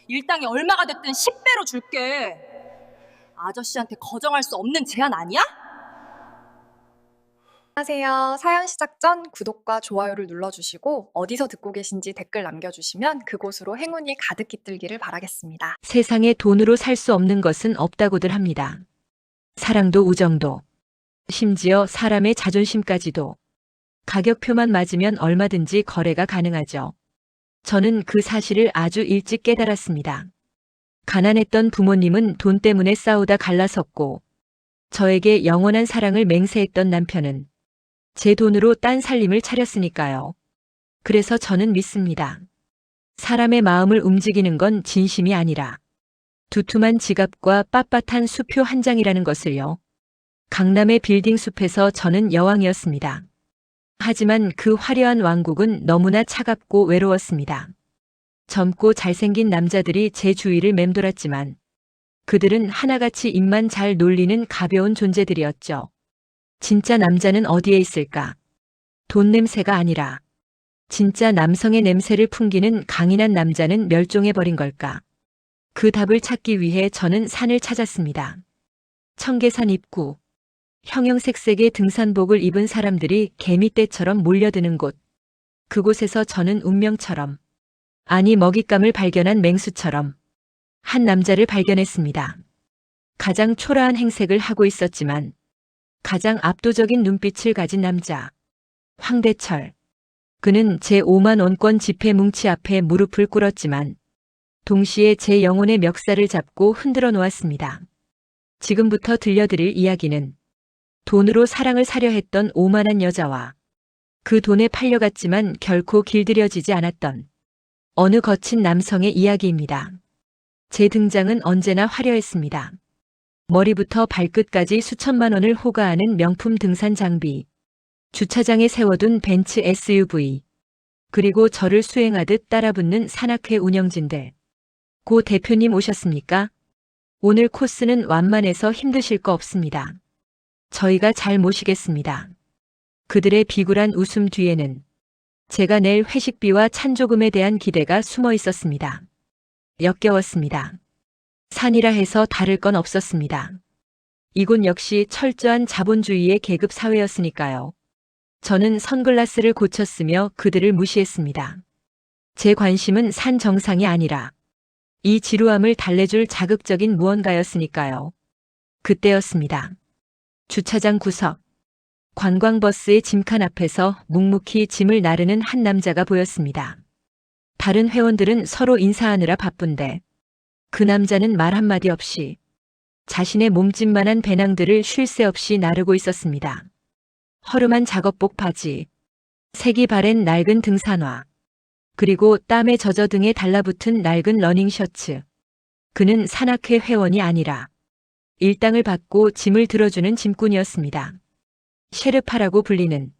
일당이 얼마가 됐든 10배로 줄게. 아저씨한테 거정할 수 없는 제안 아니야? 안녕하세요. 사연 시작 전 구독과 좋아요를 눌러주시고 어디서 듣고 계신지 댓글 남겨주시면 그곳으로 행운이 가득 깃들기를 바라겠습니다. 세상에 돈으로 살 수 없는 것은 없다고들 합니다. 사랑도 우정도, 심지어 사람의 자존심까지도. 가격표만 맞으면 얼마든지 거래가 가능하죠. 저는 그 사실을 아주 일찍 깨달았습니다. 가난했던 부모님은 돈 때문에 싸우다 갈라섰고, 저에게 영원한 사랑을 맹세했던 남편은 제 돈으로 딴 살림을 차렸으니까요. 그래서 저는 믿습니다. 사람의 마음을 움직이는 건 진심이 아니라 두툼한 지갑과 빳빳한 수표 한 장이라는 것을요. 강남의 빌딩 숲에서 저는 여왕이었습니다. 하지만 그 화려한 왕국은 너무나 차갑고 외로웠습니다. 젊고 잘생긴 남자들이 제 주위를 맴돌았지만 그들은 하나같이 입만 잘 놀리는 가벼운 존재들이었죠. 진짜 남자는 어디에 있을까? 돈 냄새가 아니라 진짜 남성의 냄새를 풍기는 강인한 남자는 멸종해버린 걸까? 그 답을 찾기 위해 저는 산을 찾았습니다. 청계산 입구. 형형색색의 등산복을 입은 사람들이 개미떼처럼 몰려드는 곳. 그곳에서 저는 운명처럼, 아니 먹잇감을 발견한 맹수처럼 한 남자를 발견했습니다. 가장 초라한 행색을 하고 있었지만 가장 압도적인 눈빛을 가진 남자. 황대철. 그는 제 5만 원권 지폐 뭉치 앞에 무릎을 꿇었지만 동시에 제 영혼의 멱살을 잡고 흔들어 놓았습니다. 지금부터 들려드릴 이야기는 돈으로 사랑을 사려 했던 오만한 여자와 그 돈에 팔려갔지만 결코 길들여지지 않았던 어느 거친 남성의 이야기입니다. 제 등장은 언제나 화려했습니다. 머리부터 발끝까지 수천만 원을 호가하는 명품 등산 장비, 주차장에 세워둔 벤츠 SUV, 그리고 저를 수행하듯 따라붙는 산악회 운영진들. 고 대표님 오셨습니까? 오늘 코스는 완만해서 힘드실 거 없습니다. 저희가 잘 모시겠습니다. 그들의 비굴한 웃음 뒤에는 제가 낼 회식비와 찬조금에 대한 기대가 숨어 있었습니다. 역겨웠습니다. 산이라 해서 다를 건 없었습니다. 이곳 역시 철저한 자본주의의 계급 사회였으니까요. 저는 선글라스를 고쳤으며 그들을 무시했습니다. 제 관심은 산 정상이 아니라 이 지루함을 달래줄 자극적인 무언가였으니까요. 그때였습니다. 주차장 구석. 관광버스의 짐칸 앞에서 묵묵히 짐을 나르는 한 남자가 보였습니다. 다른 회원들은 서로 인사하느라 바쁜데 그 남자는 말 한마디 없이 자신의 몸집만한 배낭들을 쉴 새 없이 나르고 있었습니다. 허름한 작업복 바지, 색이 바랜 낡은 등산화, 그리고 땀에 젖어 등에 달라붙은 낡은 러닝 셔츠. 그는 산악회 회원이 아니라 일당을 받고 짐을 들어주는 짐꾼이었습니다. 셰르파라고 불리는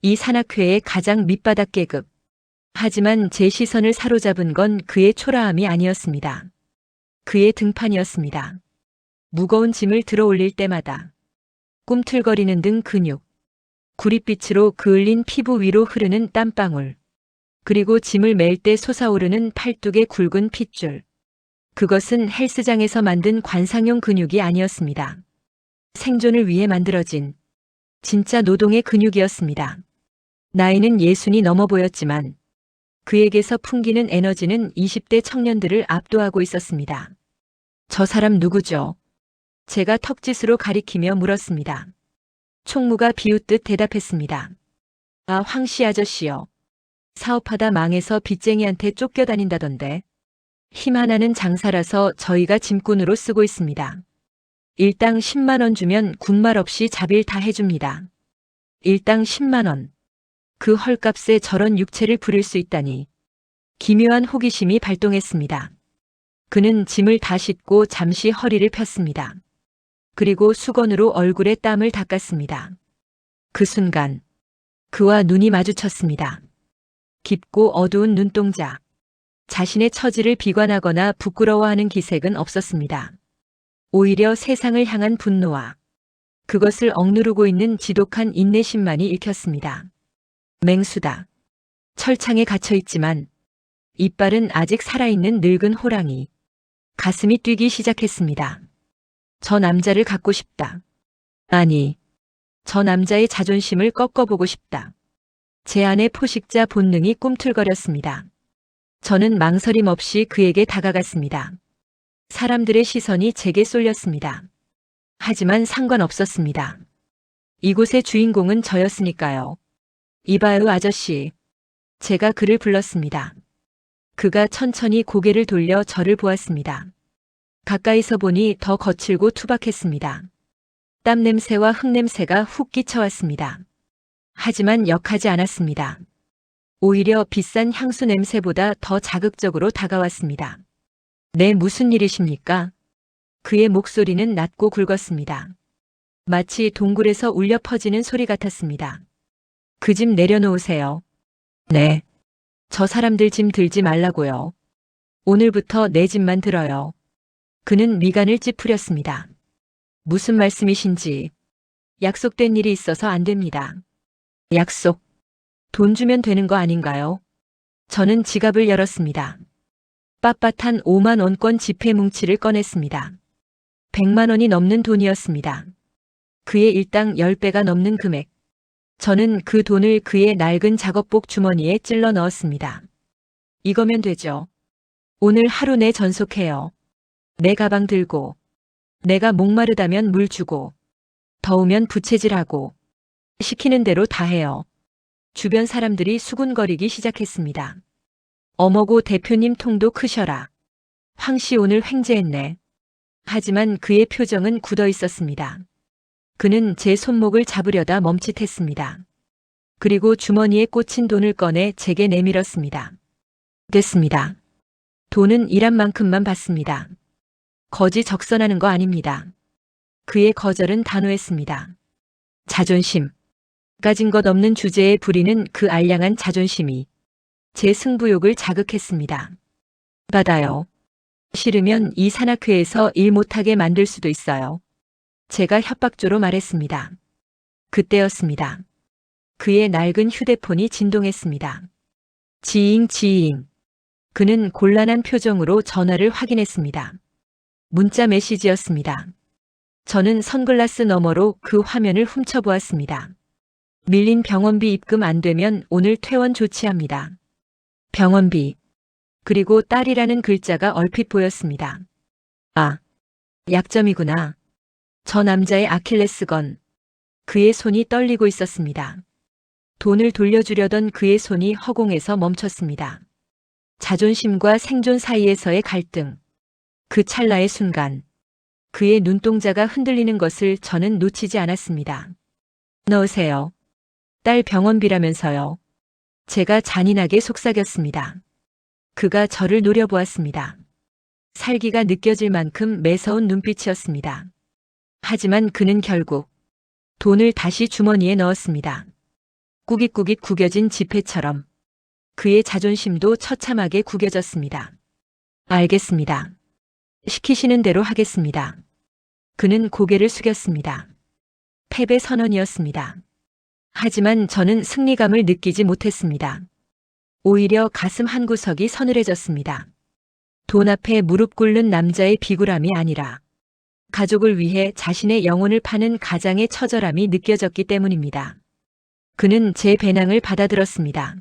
이 산악회의 가장 밑바닥 계급. 하지만 제 시선을 사로잡은 건 그의 초라함이 아니었습니다. 그의 등판이었습니다. 무거운 짐을 들어 올릴 때마다 꿈틀거리는 등 근육, 구릿빛으로 그을린 피부 위로 흐르는 땀방울, 그리고 짐을 맬 때 솟아오르는 팔뚝의 굵은 핏줄. 그것은 헬스장에서 만든 관상용 근육이 아니었습니다. 생존을 위해 만들어진 진짜 노동의 근육이었습니다. 나이는 60이 넘어 보였지만 그에게서 풍기는 에너지는 20대 청년들을 압도하고 있었습니다. 저 사람 누구죠? 제가 턱짓으로 가리키며 물었습니다. 총무가 비웃듯 대답했습니다. 아, 황씨 아저씨요. 사업하다 망해서 빚쟁이한테 쫓겨다닌다던데. 힘 하나는 장사라서 저희가 짐꾼으로 쓰고 있습니다. 일당 10만 원 주면 군말 없이 자빌 다 해줍니다. 일당 10만 원. 그 헐값에 저런 육체를 부릴 수 있다니. 기묘한 호기심이 발동했습니다. 그는 짐을 다 싣고 잠시 허리를 폈습니다. 그리고 수건으로 얼굴에 땀을 닦았습니다. 그 순간 그와 눈이 마주쳤습니다. 깊고 어두운 눈동자. 자신의 처지를 비관하거나 부끄러워하는 기색은 없었습니다. 오히려 세상을 향한 분노와 그것을 억누르고 있는 지독한 인내심만이 읽혔습니다. 맹수다. 철창에 갇혀 있지만 이빨은 아직 살아있는 늙은 호랑이. 가슴이 뛰기 시작했습니다. 저 남자를 갖고 싶다. 아니, 저 남자의 자존심을 꺾어보고 싶다. 제 안의 포식자 본능이 꿈틀거렸습니다. 저는 망설임 없이 그에게 다가갔습니다. 사람들의 시선이 제게 쏠렸습니다. 하지만 상관없었습니다. 이곳의 주인공은 저였으니까요. 이봐요, 아저씨. 제가 그를 불렀습니다. 그가 천천히 고개를 돌려 저를 보았습니다. 가까이서 보니 더 거칠고 투박했습니다. 땀 냄새와 흙 냄새가 훅 끼쳐왔습니다. 하지만 역하지 않았습니다. 오히려 비싼 향수 냄새보다 더 자극적으로 다가왔습니다. 네, 무슨 일이십니까? 그의 목소리는 낮고 굵었습니다. 마치 동굴에서 울려 퍼지는 소리 같았습니다. 그 짐 내려놓으세요. 네. 저 사람들 짐 들지 말라고요. 오늘부터 내 짐만 들어요. 그는 미간을 찌푸렸습니다. 무슨 말씀이신지. 약속된 일이 있어서 안 됩니다. 약속. 돈 주면 되는 거 아닌가요? 저는 지갑을 열었습니다. 빳빳한 5만 원권 지폐 뭉치를 꺼냈습니다. 100만 원이 넘는 돈이었습니다. 그의 일당 10배가 넘는 금액. 저는 그 돈을 그의 낡은 작업복 주머니에 찔러 넣었습니다. 이거면 되죠. 오늘 하루 내 전속해요. 내 가방 들고, 내가 목마르다면 물 주고, 더우면 부채질하고, 시키는 대로 다 해요. 주변 사람들이 수군거리기 시작했습니다. 어머고 대표님 통도 크셔라. 황씨 오늘 횡재했네. 하지만 그의 표정은 굳어 있었습니다. 그는 제 손목을 잡으려다 멈칫했습니다. 그리고 주머니에 꽂힌 돈을 꺼내 제게 내밀었습니다. 됐습니다. 돈은 일한 만큼만 받습니다. 거지 적선하는 거 아닙니다. 그의 거절은 단호했습니다. 자존심. 가진 것 없는 주제에 부리는 그 알량한 자존심이 제 승부욕을 자극했습니다. 받아요. 싫으면 이 산악회에서 일 못하게 만들 수도 있어요. 제가 협박조로 말했습니다. 그때였습니다. 그의 낡은 휴대폰이 진동했습니다. 지잉 지잉. 그는 곤란한 표정으로 전화를 확인했습니다. 문자 메시지였습니다. 저는 선글라스 너머로 그 화면을 훔쳐보았습니다. 밀린 병원비 입금 안 되면 오늘 퇴원 조치합니다. 병원비. 그리고 딸이라는 글자가 얼핏 보였습니다. 아, 약점이구나. 저 남자의 아킬레스건. 그의 손이 떨리고 있었습니다. 돈을 돌려주려던 그의 손이 허공에서 멈췄습니다. 자존심과 생존 사이에서의 갈등. 그 찰나의 순간. 그의 눈동자가 흔들리는 것을 저는 놓치지 않았습니다. 넣으세요. 딸 병원비라면서요. 제가 잔인하게 속삭였습니다. 그가 저를 노려보았습니다. 살기가 느껴질 만큼 매서운 눈빛이었습니다. 하지만 그는 결국 돈을 다시 주머니에 넣었습니다. 꾸깃꾸깃 구겨진 지폐처럼 그의 자존심도 처참하게 구겨졌습니다. 알겠습니다. 시키시는 대로 하겠습니다. 그는 고개를 숙였습니다. 패배 선언이었습니다. 하지만 저는 승리감을 느끼지 못했습니다. 오히려 가슴 한구석이 서늘해졌습니다. 돈 앞에 무릎 꿇는 남자의 비굴함이 아니라 가족을 위해 자신의 영혼을 파는 가장의 처절함이 느껴졌기 때문입니다. 그는 제 배낭을 받아들었습니다.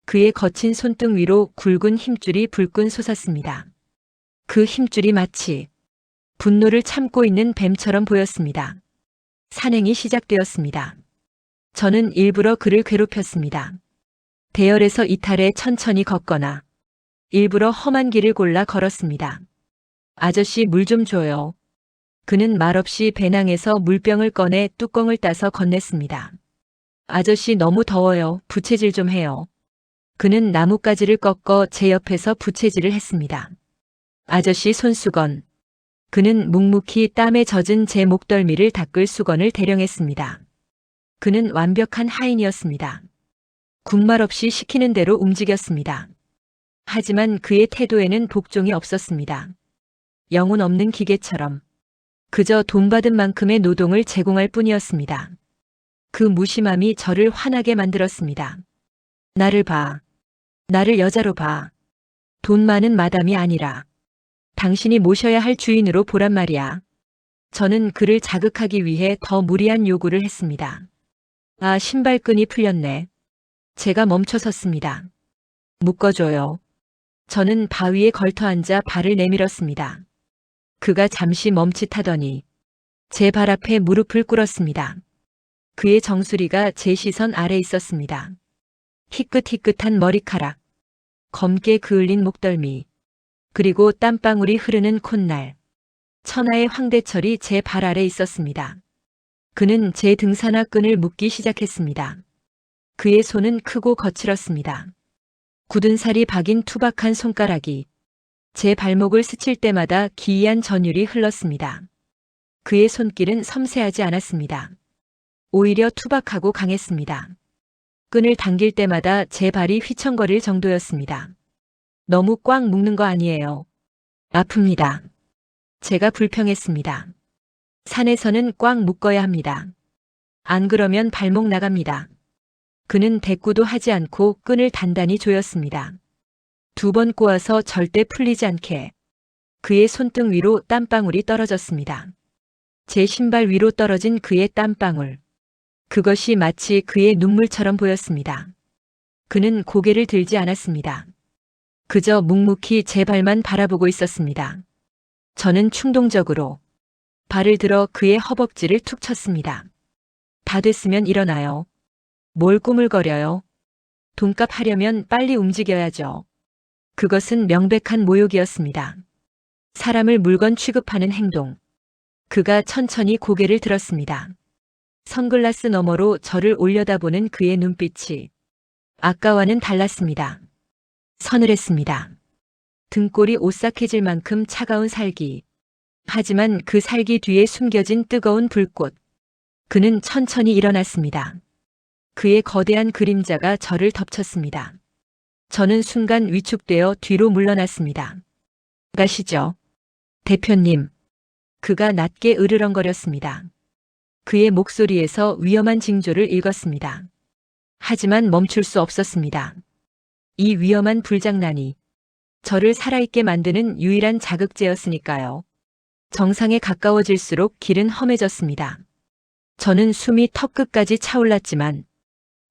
그의 거친 손등 위로 굵은 힘줄이 불끈 솟았습니다. 그 힘줄이 마치 분노를 참고 있는 뱀처럼 보였습니다. 산행이 시작되었습니다. 저는 일부러 그를 괴롭혔습니다. 대열에서 이탈해 천천히 걷거나 일부러 험한 길을 골라 걸었습니다. 아저씨 물 좀 줘요. 그는 말없이 배낭에서 물병을 꺼내 뚜껑을 따서 건넸습니다. 아저씨 너무 더워요. 부채질 좀 해요. 그는 나뭇가지를 꺾어 제 옆에서 부채질을 했습니다. 아저씨 손수건. 그는 묵묵히 땀에 젖은 제 목덜미를 닦을 수건을 대령했습니다. 그는 완벽한 하인이었습니다. 군말 없이 시키는 대로 움직였습니다. 하지만 그의 태도에는 복종이 없었습니다. 영혼 없는 기계처럼 그저 돈 받은 만큼의 노동을 제공할 뿐이었습니다. 그 무심함이 저를 화나게 만들었습니다. 나를 봐. 나를 여자로 봐. 돈 많은 마담이 아니라 당신이 모셔야 할 주인으로 보란 말이야. 저는 그를 자극하기 위해 더 무리한 요구를 했습니다. 아, 신발끈이 풀렸네. 제가 멈춰 섰습니다. 묶어줘요. 저는 바위에 걸터 앉아 발을 내밀었습니다. 그가 잠시 멈칫하더니 제 발 앞에 무릎을 꿇었습니다. 그의 정수리가 제 시선 아래 있었습니다. 희끗희끗한 머리카락, 검게 그을린 목덜미, 그리고 땀방울이 흐르는 콧날. 천하의 황대철이 제 발 아래 있었습니다. 그는 제 등산화 끈을 묶기 시작했습니다. 그의 손은 크고 거칠었습니다. 굳은 살이 박인 투박한 손가락이 제 발목을 스칠 때마다 기이한 전율이 흘렀습니다. 그의 손길은 섬세하지 않았습니다. 오히려 투박하고 강했습니다. 끈을 당길 때마다 제 발이 휘청거릴 정도였습니다. 너무 꽉 묶는 거 아니에요. 아픕니다. 제가 불평했습니다. 산에서는 꽉 묶어야 합니다. 안 그러면 발목 나갑니다. 그는 대꾸도 하지 않고 끈을 단단히 조였습니다. 2번 꼬아서 절대 풀리지 않게. 그의 손등 위로 땀방울이 떨어졌습니다. 제 신발 위로 떨어진 그의 땀방울. 그것이 마치 그의 눈물처럼 보였습니다. 그는 고개를 들지 않았습니다. 그저 묵묵히 제 발만 바라보고 있었습니다. 저는 충동적으로 발을 들어 그의 허벅지를 툭 쳤습니다. 다 됐으면 일어나요. 뭘 꾸물거려요. 돈값 하려면 빨리 움직여야죠. 그것은 명백한 모욕이었습니다. 사람을 물건 취급하는 행동. 그가 천천히 고개를 들었습니다. 선글라스 너머로 저를 올려다보는 그의 눈빛이 아까와는 달랐습니다. 서늘했습니다. 등골이 오싹해질 만큼 차가운 살기. 하지만 그 살기 뒤에 숨겨진 뜨거운 불꽃. 그는 천천히 일어났습니다. 그의 거대한 그림자가 저를 덮쳤습니다. 저는 순간 위축되어 뒤로 물러났습니다. 가시죠. 대표님. 그가 낮게 으르렁거렸습니다. 그의 목소리에서 위험한 징조를 읽었습니다. 하지만 멈출 수 없었습니다. 이 위험한 불장난이 저를 살아있게 만드는 유일한 자극제였으니까요. 정상에 가까워질수록 길은 험해졌습니다. 저는 숨이 턱끝까지 차올랐지만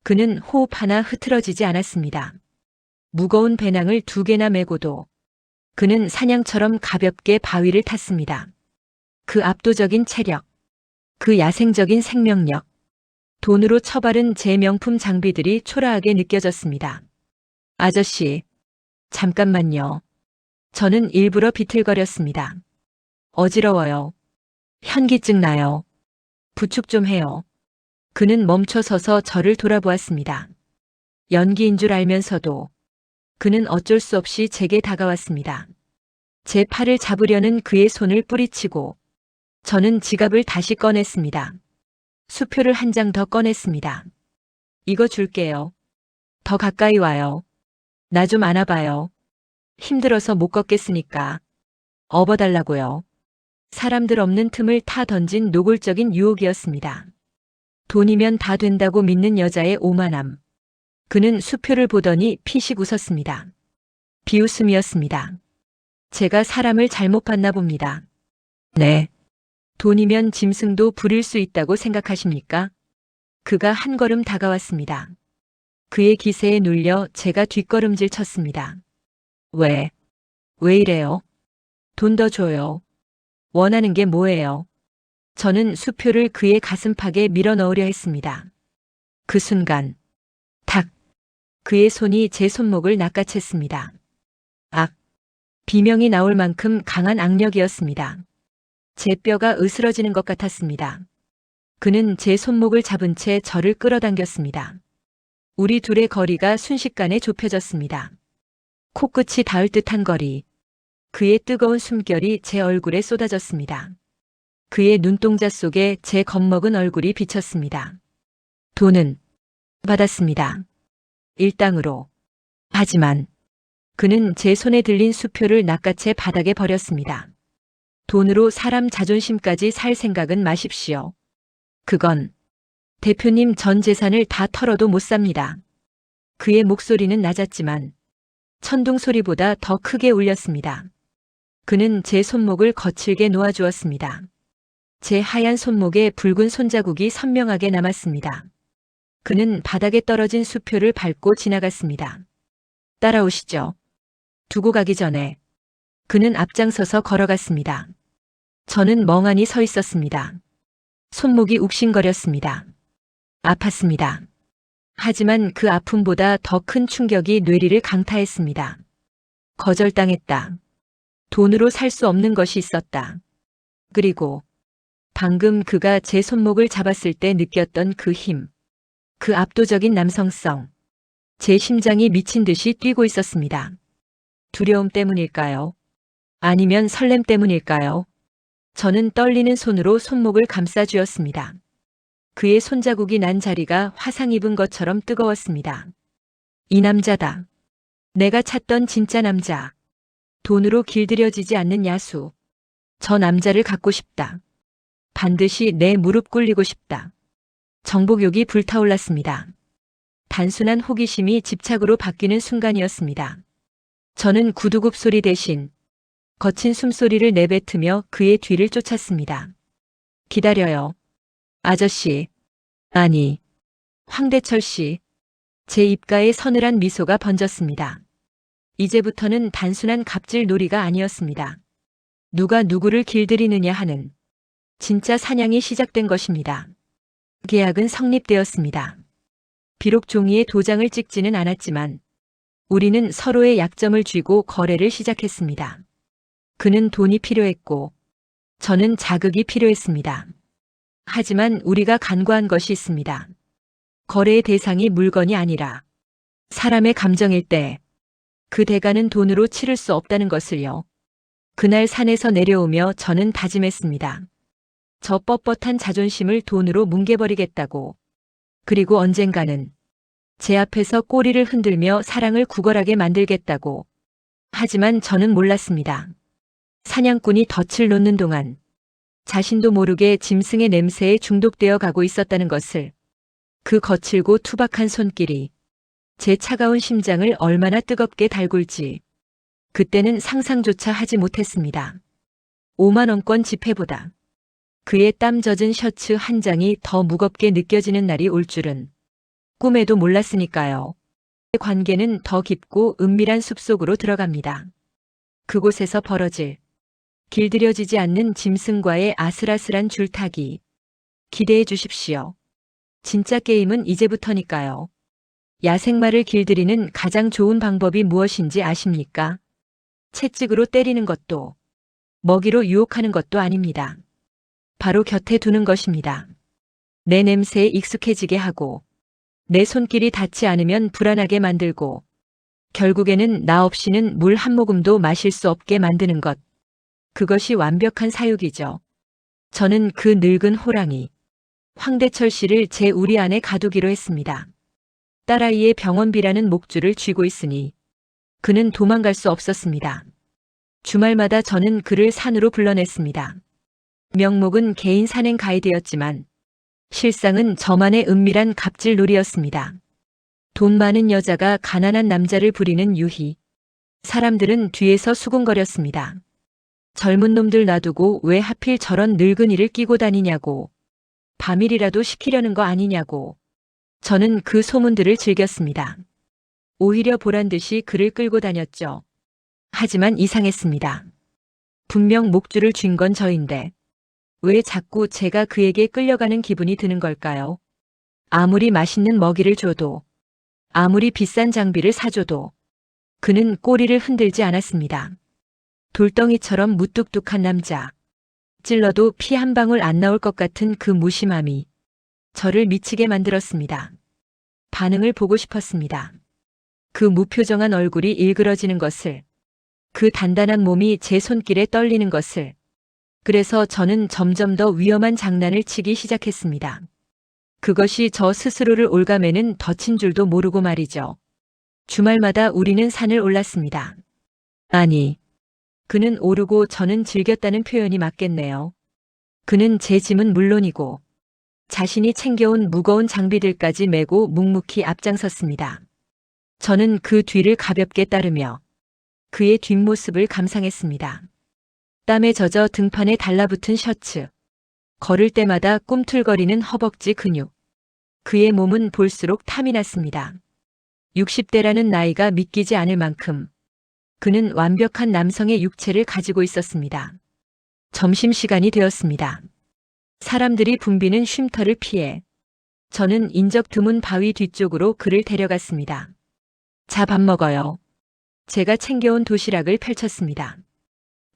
그는 호흡 하나 흐트러지지 않았습니다. 무거운 배낭을 2개나 메고도 그는 사냥처럼 가볍게 바위를 탔습니다. 그 압도적인 체력, 그 야생적인 생명력, 돈으로 처바른 제 명품 장비들이 초라하게 느껴졌습니다. 아저씨, 잠깐만요. 저는 일부러 비틀거렸습니다. 어지러워요. 현기증 나요. 부축 좀 해요. 그는 멈춰 서서 저를 돌아보았습니다. 연기인 줄 알면서도 그는 어쩔 수 없이 제게 다가왔습니다. 제 팔을 잡으려는 그의 손을 뿌리치고 저는 지갑을 다시 꺼냈습니다. 수표를 한 장 더 꺼냈습니다. 이거 줄게요. 더 가까이 와요. 나 좀 안아봐요. 힘들어서 못 걷겠으니까. 업어달라고요. 사람들 없는 틈을 타 던진 노골적인 유혹이었습니다. 돈이면 다 된다고 믿는 여자의 오만함. 그는 수표를 보더니 피식 웃었습니다. 비웃음이었습니다. 제가 사람을 잘못 봤나 봅니다. 네. 돈이면 짐승도 부릴 수 있다고 생각하십니까? 그가 한 걸음 다가왔습니다. 그의 기세에 눌려 제가 뒷걸음질 쳤습니다. 왜 이래요? 돈 더 줘요. 원하는 게 뭐예요? 저는 수표를 그의 가슴팍에 밀어 넣으려 했습니다. 그 순간, 탁! 그의 손이 제 손목을 낚아챘습니다. 악! 비명이 나올 만큼 강한 악력이었습니다. 제 뼈가 으스러지는 것 같았습니다. 그는 제 손목을 잡은 채 저를 끌어당겼습니다. 우리 둘의 거리가 순식간에 좁혀졌습니다. 코끝이 닿을 듯한 거리. 그의 뜨거운 숨결이 제 얼굴에 쏟아졌습니다. 그의 눈동자 속에 제 겁먹은 얼굴이 비쳤습니다. 돈은 받았습니다. 일당으로. 하지만 그는 제 손에 들린 수표를 낚아채 바닥에 버렸습니다. 돈으로 사람 자존심까지 살 생각은 마십시오. 그건 대표님 전 재산을 다 털어도 못 삽니다. 그의 목소리는 낮았지만 천둥 소리보다 더 크게 울렸습니다. 그는 제 손목을 거칠게 놓아주었습니다. 제 하얀 손목에 붉은 손자국이 선명하게 남았습니다. 그는 바닥에 떨어진 수표를 밟고 지나갔습니다. 따라오시죠. 두고 가기 전에 그는 앞장서서 걸어갔습니다. 저는 멍하니 서 있었습니다. 손목이 욱신거렸습니다. 아팠습니다. 하지만 그 아픔보다 더 큰 충격이 뇌리를 강타했습니다. 거절당했다. 돈으로 살 수 없는 것이 있었다. 그리고 방금 그가 제 손목을 잡았을 때 느꼈던 그 힘, 그 압도적인 남성성. 제 심장이 미친 듯이 뛰고 있었습니다. 두려움 때문일까요? 아니면 설렘 때문일까요? 저는 떨리는 손으로 손목을 감싸쥐었습니다. 그의 손자국이 난 자리가 화상 입은 것처럼 뜨거웠습니다. 이 남자다. 내가 찾던 진짜 남자. 돈으로 길들여지지 않는 야수. 저 남자를 갖고 싶다. 반드시 내 무릎 꿇리고 싶다. 정복욕이 불타올랐습니다. 단순한 호기심이 집착으로 바뀌는 순간이었습니다. 저는 구두굽 소리 대신 거친 숨소리를 내뱉으며 그의 뒤를 쫓았습니다. 기다려요. 아저씨. 아니. 황대철 씨. 제 입가에 서늘한 미소가 번졌습니다. 이제부터는 단순한 갑질 놀이가 아니었습니다. 누가 누구를 길들이느냐 하는 진짜 사냥이 시작된 것입니다. 계약은 성립되었습니다. 비록 종이에 도장을 찍지는 않았지만 우리는 서로의 약점을 쥐고 거래를 시작했습니다. 그는 돈이 필요했고 저는 자극이 필요했습니다. 하지만 우리가 간과한 것이 있습니다. 거래의 대상이 물건이 아니라 사람의 감정일 때 그 대가는 돈으로 치를 수 없다는 것을요. 그날 산에서 내려오며 저는 다짐했습니다. 저 뻣뻣한 자존심을 돈으로 뭉개버리겠다고. 그리고 언젠가는 제 앞에서 꼬리를 흔들며 사랑을 구걸하게 만들겠다고. 하지만 저는 몰랐습니다. 사냥꾼이 덫을 놓는 동안 자신도 모르게 짐승의 냄새에 중독되어 가고 있었다는 것을. 그 거칠고 투박한 손길이 제 차가운 심장을 얼마나 뜨겁게 달굴지 그때는 상상조차 하지 못했습니다. 5만 원권 지폐보다 그의 땀 젖은 셔츠 한 장이 더 무겁게 느껴지는 날이 올 줄은 꿈에도 몰랐으니까요. 관계는 더 깊고 은밀한 숲속으로 들어갑니다. 그곳에서 벌어질 길들여지지 않는 짐승과의 아슬아슬한 줄타기. 기대해 주십시오. 진짜 게임은 이제부터니까요. 야생마를 길들이는 가장 좋은 방법이 무엇인지 아십니까? 채찍으로 때리는 것도 먹이로 유혹하는 것도 아닙니다. 바로 곁에 두는 것입니다. 내 냄새에 익숙해지게 하고 내 손길이 닿지 않으면 불안하게 만들고 결국에는 나 없이는 물 한 모금도 마실 수 없게 만드는 것. 그것이 완벽한 사육이죠. 저는 그 늙은 호랑이 황대철 씨를 제 우리 안에 가두기로 했습니다. 딸아이의 병원비라는 목줄을 쥐고 있으니 그는 도망갈 수 없었습니다. 주말마다 저는 그를 산으로 불러냈습니다. 명목은 개인 산행 가이드였지만 실상은 저만의 은밀한 갑질놀이였습니다. 돈 많은 여자가 가난한 남자를 부리는 유희. 사람들은 뒤에서 수군거렸습니다. 젊은 놈들 놔두고 왜 하필 저런 늙은이를 끼고 다니냐고. 밤일이라도 시키려는 거 아니냐고. 저는 그 소문들을 즐겼습니다. 오히려 보란듯이 그를 끌고 다녔죠. 하지만 이상했습니다. 분명 목줄을 쥔 건 저인데 왜 자꾸 제가 그에게 끌려가는 기분이 드는 걸까요? 아무리 맛있는 먹이를 줘도 아무리 비싼 장비를 사줘도 그는 꼬리를 흔들지 않았습니다. 돌덩이처럼 무뚝뚝한 남자. 찔러도 피 한 방울 안 나올 것 같은 그 무심함이 저를 미치게 만들었습니다. 반응을 보고 싶었습니다. 그 무표정한 얼굴이 일그러지는 것을, 그 단단한 몸이 제 손길에 떨리는 것을. 그래서 저는 점점 더 위험한 장난을 치기 시작했습니다. 그것이 저 스스로를 올가매는 덫인 줄도 모르고 말이죠. 주말마다 우리는 산을 올랐습니다. 아니, 그는 오르고 저는 즐겼다는 표현이 맞겠네요. 그는 제 짐은 물론이고 자신이 챙겨온 무거운 장비들까지 메고 묵묵히 앞장섰습니다. 저는 그 뒤를 가볍게 따르며 그의 뒷모습을 감상했습니다. 땀에 젖어 등판에 달라붙은 셔츠, 걸을 때마다 꿈틀거리는 허벅지 근육. 그의 몸은 볼수록 탐이 났습니다. 60대라는 나이가 믿기지 않을 만큼 그는 완벽한 남성의 육체를 가지고 있었습니다. 점심시간이 되었습니다. 사람들이 붐비는 쉼터를 피해 저는 인적 드문 바위 뒤쪽으로 그를 데려갔습니다. 자, 밥 먹어요. 제가 챙겨온 도시락을 펼쳤습니다.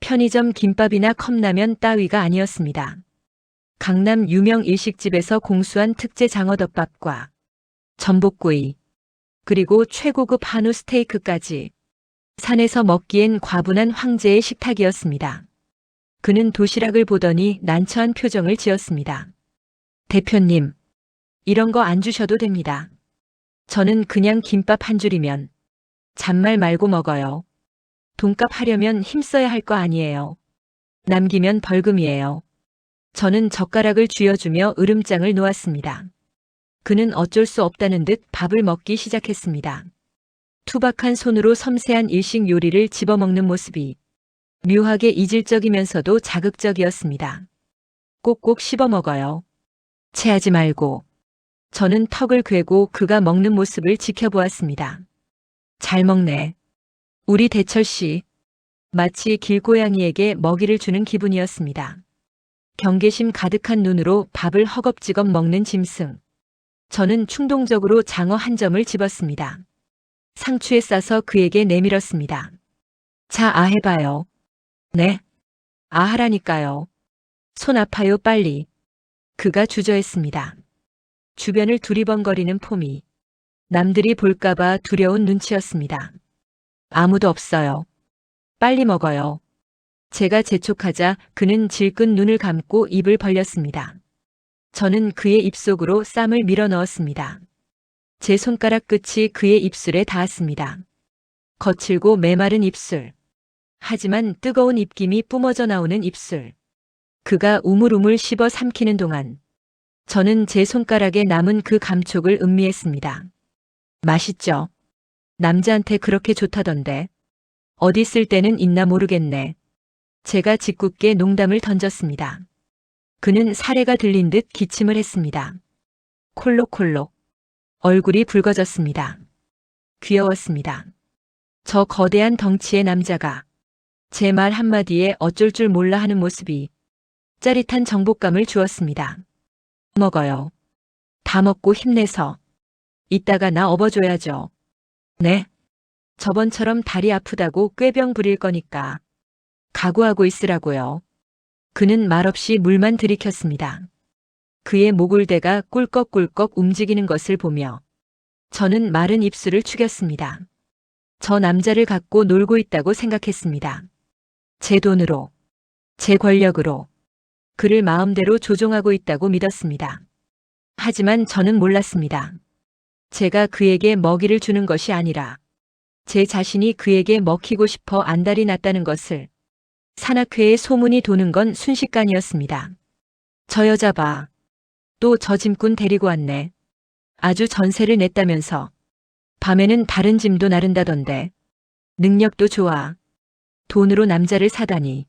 편의점 김밥이나 컵라면 따위가 아니었습니다. 강남 유명 일식집에서 공수한 특제 장어덮밥과 전복구이, 그리고 최고급 한우 스테이크까지 산에서 먹기엔 과분한 황제의 식탁이었습니다. 그는 도시락을 보더니 난처한 표정을 지었습니다. 대표님, 이런 거 안 주셔도 됩니다. 저는 그냥 김밥 한 줄이면 잔말 말고 먹어요. 돈값 하려면 힘써야 할 거 아니에요. 남기면 벌금이에요. 저는 젓가락을 쥐어주며 으름장을 놓았습니다. 그는 어쩔 수 없다는 듯 밥을 먹기 시작했습니다. 투박한 손으로 섬세한 일식 요리를 집어먹는 모습이 묘하게 이질적이면서도 자극적이었습니다. 꼭꼭 씹어 먹어요. 체하지 말고. 저는 턱을 괴고 그가 먹는 모습을 지켜보았습니다. 잘 먹네. 우리 대철 씨. 마치 길고양이에게 먹이를 주는 기분이었습니다. 경계심 가득한 눈으로 밥을 허겁지겁 먹는 짐승. 저는 충동적으로 장어 한 점을 집었습니다. 상추에 싸서 그에게 내밀었습니다. 자, 아 해봐요. 네. 아 하라니까요. 손 아파요, 빨리. 그가 주저했습니다. 주변을 두리번거리는 폼이 남들이 볼까봐 두려운 눈치였습니다. 아무도 없어요. 빨리 먹어요. 제가 재촉하자 그는 질끈 눈을 감고 입을 벌렸습니다. 저는 그의 입속으로 쌈을 밀어 넣었습니다. 제 손가락 끝이 그의 입술에 닿았습니다. 거칠고 메마른 입술. 하지만 뜨거운 입김이 뿜어져 나오는 입술. 그가 우물우물 씹어 삼키는 동안 저는 제 손가락에 남은 그 감촉을 음미했습니다. 맛있죠? 남자한테 그렇게 좋다던데. 어디 쓸 때는 있나 모르겠네. 제가 짓궂게 농담을 던졌습니다. 그는 사레가 들린 듯 기침을 했습니다. 콜록콜록. 얼굴이 붉어졌습니다. 귀여웠습니다. 저 거대한 덩치의 남자가 제 말 한마디에 어쩔 줄 몰라 하는 모습이 짜릿한 정복감을 주었습니다. 먹어요. 다 먹고 힘내서. 이따가 나 업어줘야죠. 네. 저번처럼 다리 아프다고 꾀병 부릴 거니까 각오하고 있으라고요. 그는 말없이 물만 들이켰습니다. 그의 목울대가 꿀꺽꿀꺽 움직이는 것을 보며 저는 마른 입술을 축였습니다. 저 남자를 갖고 놀고 있다고 생각했습니다. 제 돈으로, 제 권력으로 그를 마음대로 조종하고 있다고 믿었습니다. 하지만 저는 몰랐습니다. 제가 그에게 먹이를 주는 것이 아니라 제 자신이 그에게 먹히고 싶어 안달이 났다는 것을. 산악회에 소문이 도는 건 순식간이었습니다. 저 여자 봐. 또 저 짐꾼 데리고 왔네. 아주 전세를 냈다면서. 밤에는 다른 짐도 나른다던데. 능력도 좋아. 돈으로 남자를 사다니.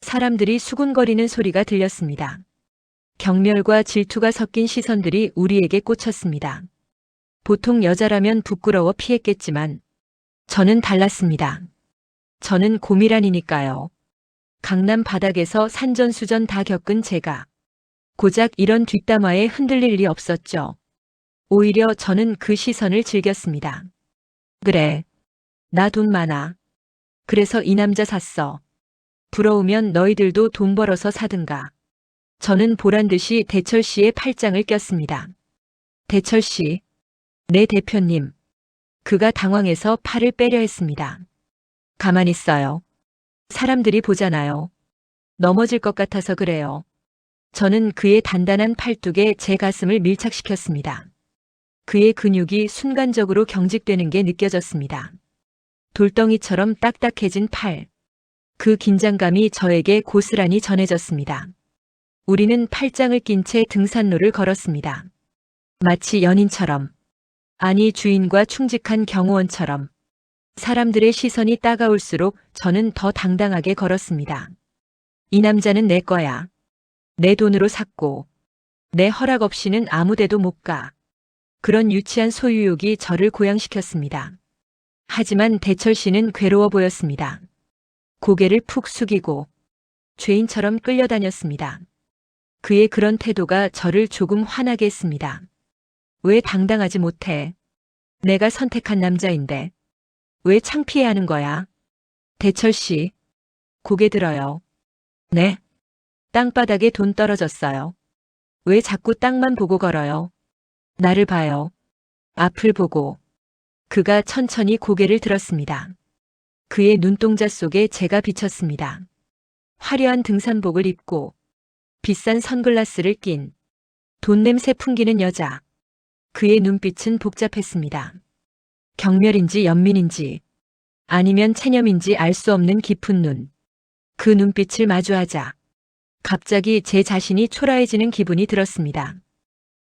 사람들이 수군거리는 소리가 들렸습니다. 경멸과 질투가 섞인 시선들이 우리에게 꽂혔습니다. 보통 여자라면 부끄러워 피했겠지만 저는 달랐습니다. 저는 고미란이니까요. 강남 바닥에서 산전수전 다 겪은 제가 고작 이런 뒷담화에 흔들릴 리 없었죠. 오히려 저는 그 시선을 즐겼습니다. 그래. 나 돈 많아. 그래서 이 남자 샀어. 부러우면 너희들도 돈 벌어서 사든가. 저는 보란듯이 대철 씨의 팔짱을 꼈습니다. 대철 씨. 네 대표님. 그가 당황해서 팔을 빼려 했습니다. 가만히 있어요. 사람들이 보잖아요. 넘어질 것 같아서 그래요. 저는 그의 단단한 팔뚝에 제 가슴을 밀착시켰습니다. 그의 근육이 순간적으로 경직되는 게 느껴졌습니다. 돌덩이처럼 딱딱해진 팔. 그 긴장감이 저에게 고스란히 전해졌습니다. 우리는 팔짱을 낀 채 등산로를 걸었습니다. 마치 연인처럼. 아니 주인과 충직한 경호원처럼 사람들의 시선이 따가울수록 저는 더 당당하게 걸었습니다. 이 남자는 내 거야. 내 돈으로 샀고 내 허락 없이는 아무데도 못 가. 그런 유치한 소유욕이 저를 고양시켰습니다. 하지만 대철 씨는 괴로워 보였습니다. 고개를 푹 숙이고 죄인처럼 끌려다녔습니다. 그의 그런 태도가 저를 조금 화나게 했습니다. 왜 당당하지 못해? 내가 선택한 남자인데 왜 창피해하는 거야? 대철 씨, 고개 들어요. 네. 땅바닥에 돈 떨어졌어요. 왜 자꾸 땅만 보고 걸어요? 나를 봐요. 앞을 보고. 그가 천천히 고개를 들었습니다. 그의 눈동자 속에 제가 비쳤습니다. 화려한 등산복을 입고 비싼 선글라스를 낀 돈 냄새 풍기는 여자. 그의 눈빛은 복잡했습니다. 경멸인지 연민인지 아니면 체념인지 알 수 없는 깊은 눈. 그 눈빛을 마주하자 갑자기 제 자신이 초라해지는 기분이 들었습니다.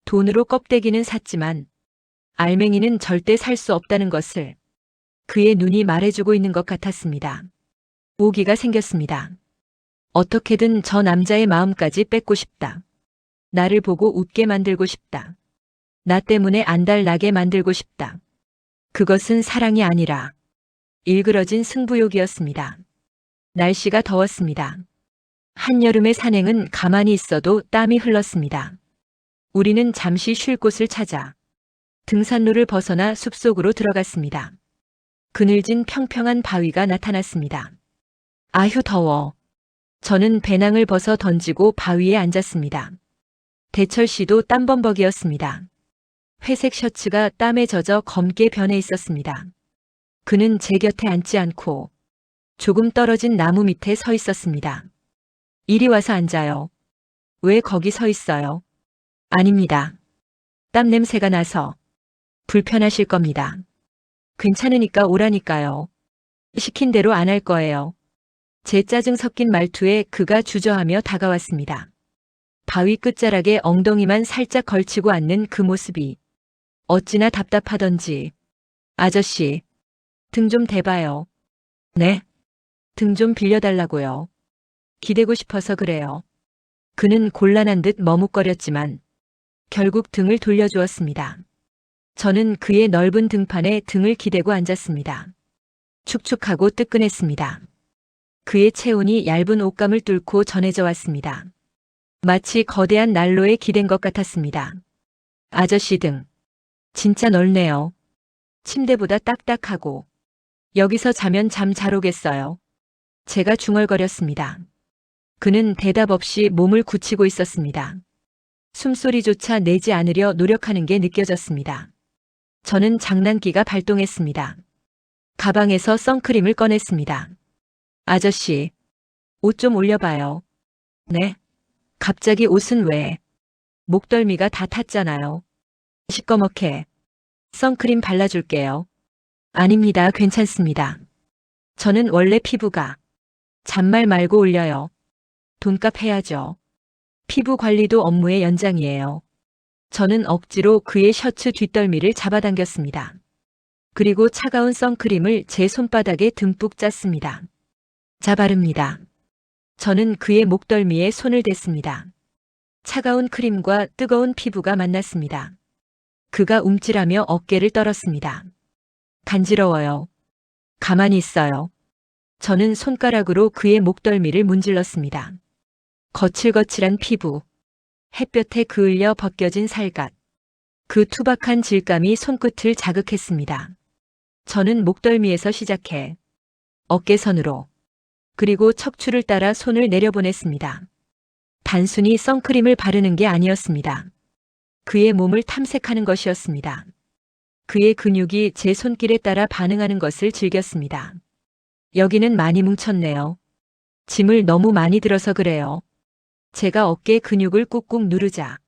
돈으로 껍데기는 샀지만 알맹이는 절대 살 수 없다는 것을 그의 눈이 말해주고 있는 것 같았습니다. 오기가 생겼습니다. 어떻게든 저 남자의 마음까지 뺏고 싶다. 나를 보고 웃게 만들고 싶다. 나 때문에 안달나게 만들고 싶다. 그것은 사랑이 아니라 일그러진 승부욕이었습니다. 날씨가 더웠습니다. 한여름의 산행은 가만히 있어도 땀이 흘렀습니다. 우리는 잠시 쉴 곳을 찾아 등산로를 벗어나 숲속으로 들어갔습니다. 그늘진 평평한 바위가 나타났습니다. 아휴 더워. 저는 배낭을 벗어 던지고 바위에 앉았습니다. 대철 씨도 땀범벅이었습니다. 회색 셔츠가 땀에 젖어 검게 변해 있었습니다. 그는 제 곁에 앉지 않고 조금 떨어진 나무 밑에 서 있었습니다. 이리 와서 앉아요. 왜 거기 서 있어요? 아닙니다. 땀 냄새가 나서 불편하실 겁니다. 괜찮으니까 오라니까요. 시킨 대로 안 할 거예요. 제 짜증 섞인 말투에 그가 주저하며 다가왔습니다. 바위 끝자락에 엉덩이만 살짝 걸치고 앉는 그 모습이 어찌나 답답하던지. 아저씨, 등 좀 대봐요. 네? 등 좀 빌려달라고요. 기대고 싶어서 그래요. 그는 곤란한 듯 머뭇거렸지만 결국 등을 돌려주었습니다. 저는 그의 넓은 등판에 등을 기대고 앉았습니다. 축축하고 뜨끈했습니다. 그의 체온이 얇은 옷감을 뚫고 전해져 왔습니다. 마치 거대한 난로에 기댄 것 같았습니다. 아저씨 등. 진짜 넓네요. 침대보다 딱딱하고. 여기서 자면 잠 잘 오겠어요. 제가 중얼거렸습니다. 그는 대답 없이 몸을 굳히고 있었습니다. 숨소리조차 내지 않으려 노력하는 게 느껴졌습니다. 저는 장난기가 발동했습니다. 가방에서 선크림을 꺼냈습니다. 아저씨, 옷 좀 올려봐요. 네? 갑자기 옷은 왜? 목덜미가 다 탔잖아요. 시꺼멓게. 선크림 발라줄게요. 아닙니다. 괜찮습니다. 저는 원래 피부가 잔말 말고 올려요. 돈값 해야죠. 피부 관리도 업무의 연장이에요. 저는 억지로 그의 셔츠 뒷덜미를 잡아당겼습니다. 그리고 차가운 선크림을 제 손바닥에 듬뿍 짰습니다. 자 바릅니다. 저는 그의 목덜미에 손을 댔습니다. 차가운 크림과 뜨거운 피부가 만났습니다. 그가 움찔하며 어깨를 떨었습니다. 간지러워요. 가만히 있어요. 저는 손가락으로 그의 목덜미를 문질렀습니다. 거칠거칠한 피부, 햇볕에 그을려 벗겨진 살갗, 그 투박한 질감이 손끝을 자극했습니다. 저는 목덜미에서 시작해 어깨선으로 그리고 척추를 따라 손을 내려보냈습니다. 단순히 선크림을 바르는 게 아니었습니다. 그의 몸을 탐색하는 것이었습니다. 그의 근육이 제 손길에 따라 반응하는 것을 즐겼습니다. 여기는 많이 뭉쳤네요. 짐을 너무 많이 들어서 그래요. 제가 어깨 근육을 꾹꾹 누르자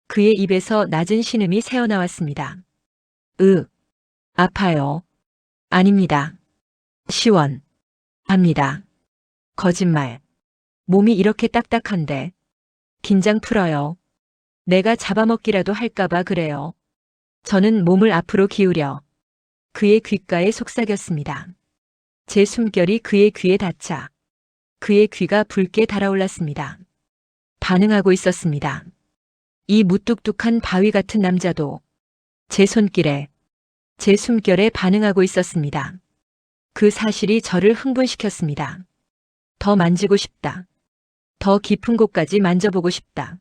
그의 입에서 낮은 신음이 새어나왔습니다. 아파요. 아닙니다. 합니다. 거짓말. 몸이 이렇게 딱딱한데. 긴장 풀어요. 내가 잡아먹기라도 할까봐 그래요. 저는 몸을 앞으로 기울여 그의 귓가에 속삭였습니다. 제 숨결이 그의 귀에 닿자 그의 귀가 붉게 달아올랐습니다. 반응하고 있었습니다. 이 무뚝뚝한 바위 같은 남자도 제 손길에, 제 숨결에 반응하고 있었습니다. 그 사실이 저를 흥분시켰습니다. 더 만지고 싶다. 더 깊은 곳까지 만져보고 싶다.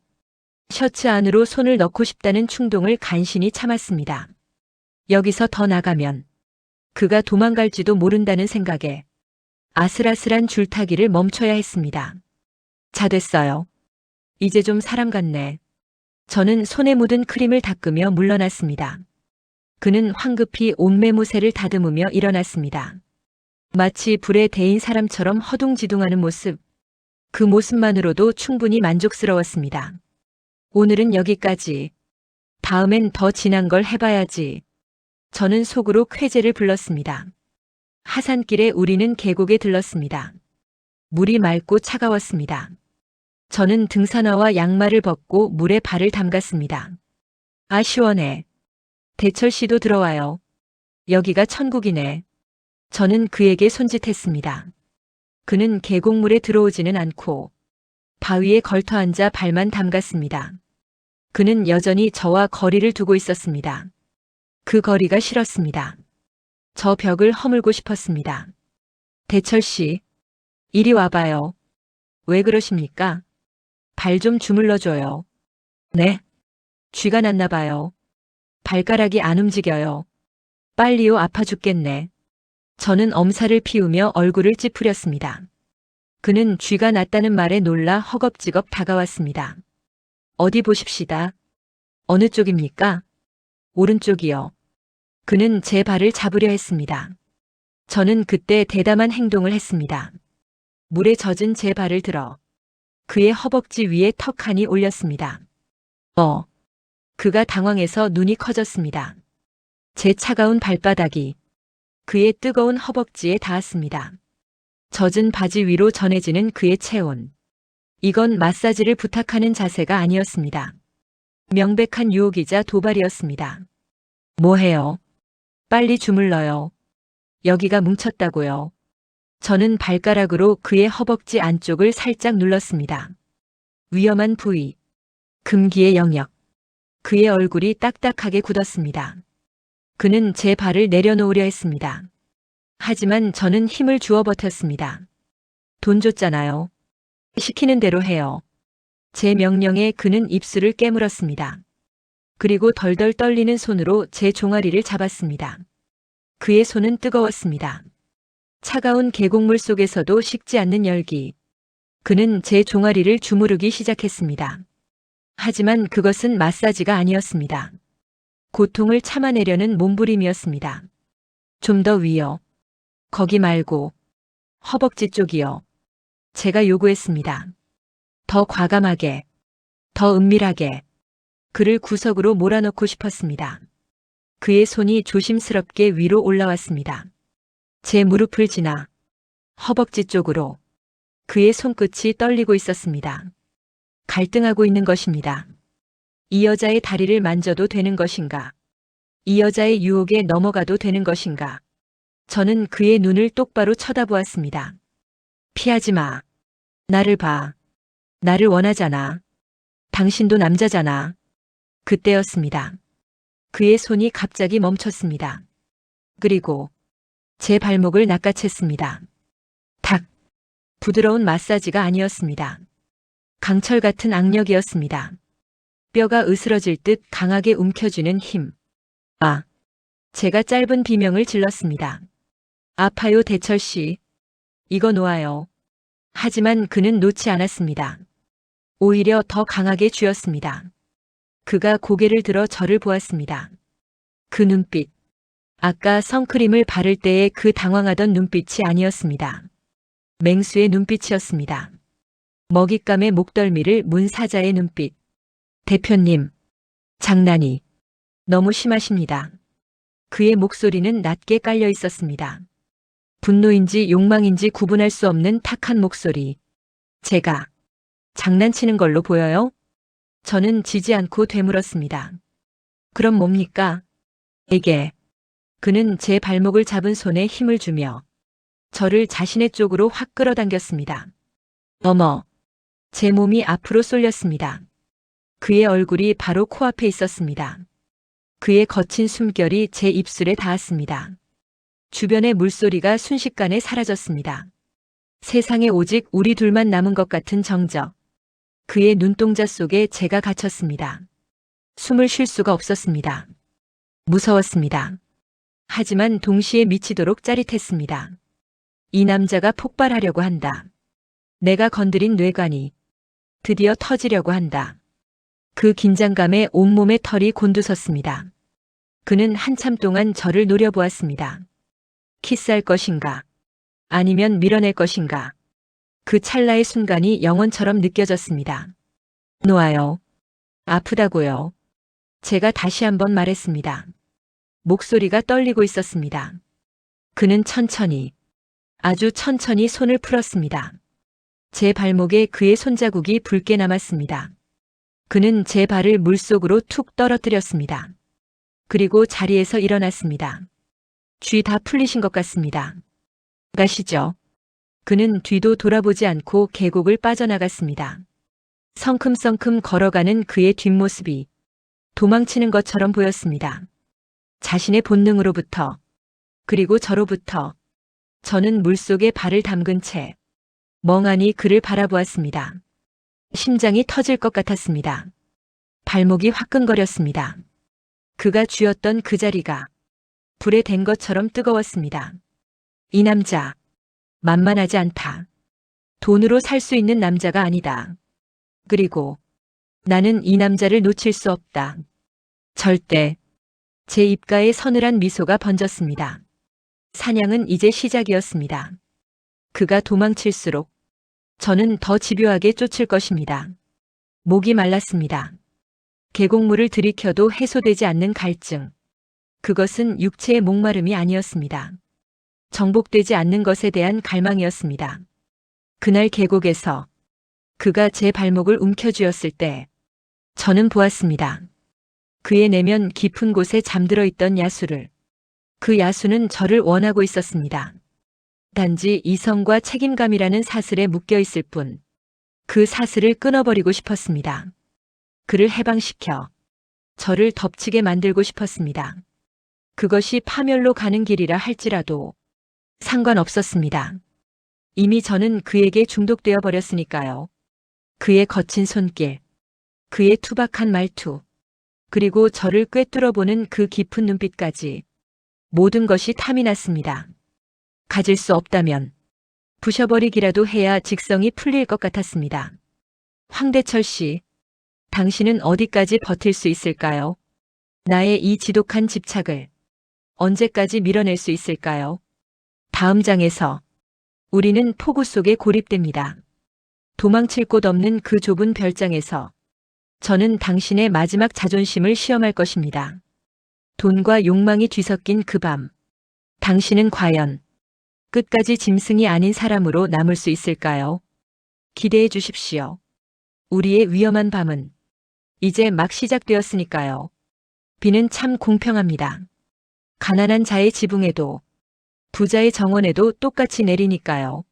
셔츠 안으로 손을 넣고 싶다는 충동을 간신히 참았습니다. 여기서 더 나가면 그가 도망갈지도 모른다는 생각에 아슬아슬한 줄타기를 멈춰야 했습니다. 자, 됐어요. 이제 좀 사람 같네. 저는 손에 묻은 크림을 닦으며 물러났습니다. 그는 황급히 옷매무새를 다듬으며 일어났습니다. 마치 불에 데인 사람처럼 허둥지둥하는 모습. 그 모습만으로도 충분히 만족스러웠습니다. 오늘은 여기까지. 다음엔 더 진한 걸 해봐야지. 저는 속으로 쾌재를 불렀습니다. 하산길에 우리는 계곡에 들렀습니다. 물이 맑고 차가웠습니다. 저는 등산화와 양말을 벗고 물에 발을 담갔습니다. 아, 시원해. 대철 씨도 들어와요. 여기가 천국이네. 저는 그에게 손짓했습니다. 그는 계곡물에 들어오지는 않고 바위에 걸터 앉아 발만 담갔습니다. 그는 여전히 저와 거리를 두고 있었습니다. 그 거리가 싫었습니다. 저 벽을 허물고 싶었습니다. 대철 씨, 이리 와봐요. 왜 그러십니까? 발 좀 주물러줘요. 네? 쥐가 났나 봐요. 발가락이 안 움직여요. 빨리요, 아파 죽겠네. 저는 엄살을 피우며 얼굴을 찌푸렸습니다. 그는 쥐가 났다는 말에 놀라 허겁지겁 다가왔습니다. 어디 보십시다. 어느 쪽입니까? 오른쪽이요. 그는 제 발을 잡으려 했습니다. 저는 그때 대담한 행동을 했습니다. 물에 젖은 제 발을 들어 그의 허벅지 위에 턱하니 올렸습니다. 그가 당황해서 눈이 커졌습니다. 제 차가운 발바닥이 그의 뜨거운 허벅지에 닿았습니다. 젖은 바지 위로 전해지는 그의 체온. 이건 마사지를 부탁하는 자세가 아니었습니다. 명백한 유혹이자 도발이었습니다. 뭐해요? 빨리 주물러요. 여기가 뭉쳤다고요. 저는 발가락으로 그의 허벅지 안쪽을 살짝 눌렀습니다. 위험한 부위. 금기의 영역. 그의 얼굴이 딱딱하게 굳었습니다. 그는 제 발을 내려놓으려 했습니다. 하지만 저는 힘을 주어 버텼습니다. 돈 줬잖아요. 시키는 대로 해요. 제 명령에 그는 입술을 깨물었습니다. 그리고 덜덜 떨리는 손으로 제 종아리를 잡았습니다. 그의 손은 뜨거웠습니다. 차가운 계곡물 속에서도 식지 않는 열기. 그는 제 종아리를 주무르기 시작했습니다. 하지만 그것은 마사지가 아니었습니다. 고통을 참아내려는 몸부림이었습니다. 좀 더 위요. 거기 말고 허벅지 쪽이요. 제가 요구했습니다. 더 과감하게, 더 은밀하게. 그를 구석으로 몰아넣고 싶었습니다. 그의 손이 조심스럽게 위로 올라왔습니다. 제 무릎을 지나 허벅지 쪽으로. 그의 손끝이 떨리고 있었습니다. 갈등하고 있는 것입니다. 이 여자의 다리를 만져도 되는 것인가? 이 여자의 유혹에 넘어가도 되는 것인가? 저는 그의 눈을 똑바로 쳐다보았습니다. 피하지 마. 나를 봐. 나를 원하잖아. 당신도 남자잖아. 그때였습니다. 그의 손이 갑자기 멈췄습니다. 그리고 제 발목을 낚아챘습니다. 탁. 부드러운 마사지가 아니었습니다. 강철 같은 악력이었습니다. 뼈가 으스러질 듯 강하게 움켜쥐는 힘. 아. 제가 짧은 비명을 질렀습니다. 아파요, 대철 씨. 이거 놓아요. 하지만 그는 놓지 않았습니다. 오히려 더 강하게 쥐었습니다. 그가 고개를 들어 저를 보았습니다. 그 눈빛. 아까 선크림을 바를 때의 그 당황하던 눈빛이 아니었습니다. 맹수의 눈빛이었습니다. 먹잇감의 목덜미를 문 사자의 눈빛. 대표님, 장난이 너무 심하십니다. 그의 목소리는 낮게 깔려 있었습니다. 분노인지 욕망인지 구분할 수 없는 탁한 목소리. 제가 장난치는 걸로 보여요? 저는 지지 않고 되물었습니다. 그럼 뭡니까? 에게. 그는 제 발목을 잡은 손에 힘을 주며 저를 자신의 쪽으로 확 끌어당겼습니다. 어머. 제 몸이 앞으로 쏠렸습니다. 그의 얼굴이 바로 코앞에 있었습니다. 그의 거친 숨결이 제 입술에 닿았습니다. 주변의 물소리가 순식간에 사라졌습니다. 세상에 오직 우리 둘만 남은 것 같은 정적. 그의 눈동자 속에 제가 갇혔습니다. 숨을 쉴 수가 없었습니다. 무서웠습니다. 하지만 동시에 미치도록 짜릿했습니다. 이 남자가 폭발하려고 한다. 내가 건드린 뇌관이 드디어 터지려고 한다. 그 긴장감에 온몸의 털이 곤두섰습니다. 그는 한참 동안 저를 노려보았습니다. 키스할 것인가? 아니면 밀어낼 것인가? 그 찰나의 순간이 영원처럼 느껴졌습니다. 놓아요. 아프다고요. 제가 다시 한번 말했습니다. 목소리가 떨리고 있었습니다. 그는 천천히, 아주 천천히 손을 풀었습니다. 제 발목에 그의 손자국이 붉게 남았습니다. 그는 제 발을 물속으로 툭 떨어뜨렸습니다. 그리고 자리에서 일어났습니다. 쥐 다 풀리신 것 같습니다. 가시죠. 그는 뒤도 돌아보지 않고 계곡을 빠져나갔습니다. 성큼성큼 걸어가는 그의 뒷모습이 도망치는 것처럼 보였습니다. 자신의 본능으로부터, 그리고 저로부터. 저는 물속에 발을 담근 채 멍하니 그를 바라보았습니다. 심장이 터질 것 같았습니다. 발목이 화끈거렸습니다. 그가 쥐었던 그 자리가 불에 댄 것처럼 뜨거웠습니다. 이 남자, 만만하지 않다. 돈으로 살 수 있는 남자가 아니다. 그리고 나는 이 남자를 놓칠 수 없다. 절대. 제 입가에 서늘한 미소가 번졌습니다. 사냥은 이제 시작이었습니다. 그가 도망칠수록 저는 더 집요하게 쫓을 것입니다. 목이 말랐습니다. 계곡물을 들이켜도 해소되지 않는 갈증. 그것은 육체의 목마름이 아니었습니다. 정복되지 않는 것에 대한 갈망이었습니다. 그날 계곡에서 그가 제 발목을 움켜쥐었을 때 저는 보았습니다. 그의 내면 깊은 곳에 잠들어 있던 야수를. 그 야수는 저를 원하고 있었습니다. 단지 이성과 책임감이라는 사슬에 묶여 있을 뿐. 그 사슬을 끊어버리고 싶었습니다. 그를 해방시켜 저를 덮치게 만들고 싶었습니다. 그것이 파멸로 가는 길이라 할지라도 상관없었습니다. 이미 저는 그에게 중독되어 버렸으니까요. 그의 거친 손길, 그의 투박한 말투, 그리고 저를 꿰뚫어 보는 그 깊은 눈빛까지 모든 것이 탐이 났습니다. 가질 수 없다면 부셔버리기라도 해야 직성이 풀릴 것 같았습니다. 황대철 씨, 당신은 어디까지 버틸 수 있을까요? 나의 이 지독한 집착을 언제까지 밀어낼 수 있을까요? 다음 장에서 우리는 폭우 속에 고립됩니다. 도망칠 곳 없는 그 좁은 별장에서 저는 당신의 마지막 자존심을 시험할 것입니다. 돈과 욕망이 뒤섞인 그 밤, 당신은 과연 끝까지 짐승이 아닌 사람으로 남을 수 있을까요? 기대해 주십시오. 우리의 위험한 밤은 이제 막 시작되었으니까요. 비는 참 공평합니다. 가난한 자의 지붕에도 부자의 정원에도 똑같이 내리니까요.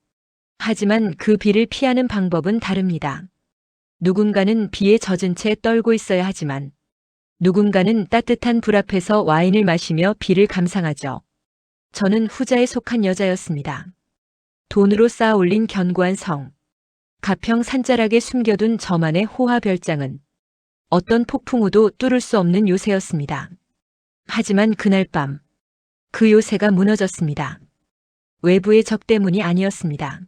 하지만 그 비를 피하는 방법은 다릅니다. 누군가는 비에 젖은 채 떨고 있어야 하지만 누군가는 따뜻한 불 앞에서 와인을 마시며 비를 감상하죠. 저는 후자에 속한 여자였습니다. 돈으로 쌓아 올린 견고한 성, 가평 산자락에 숨겨둔 저만의 호화 별장은 어떤 폭풍우도 뚫을 수 없는 요새였습니다. 하지만 그날 밤, 그 요새가 무너졌습니다. 외부의 적 때문이 아니었습니다.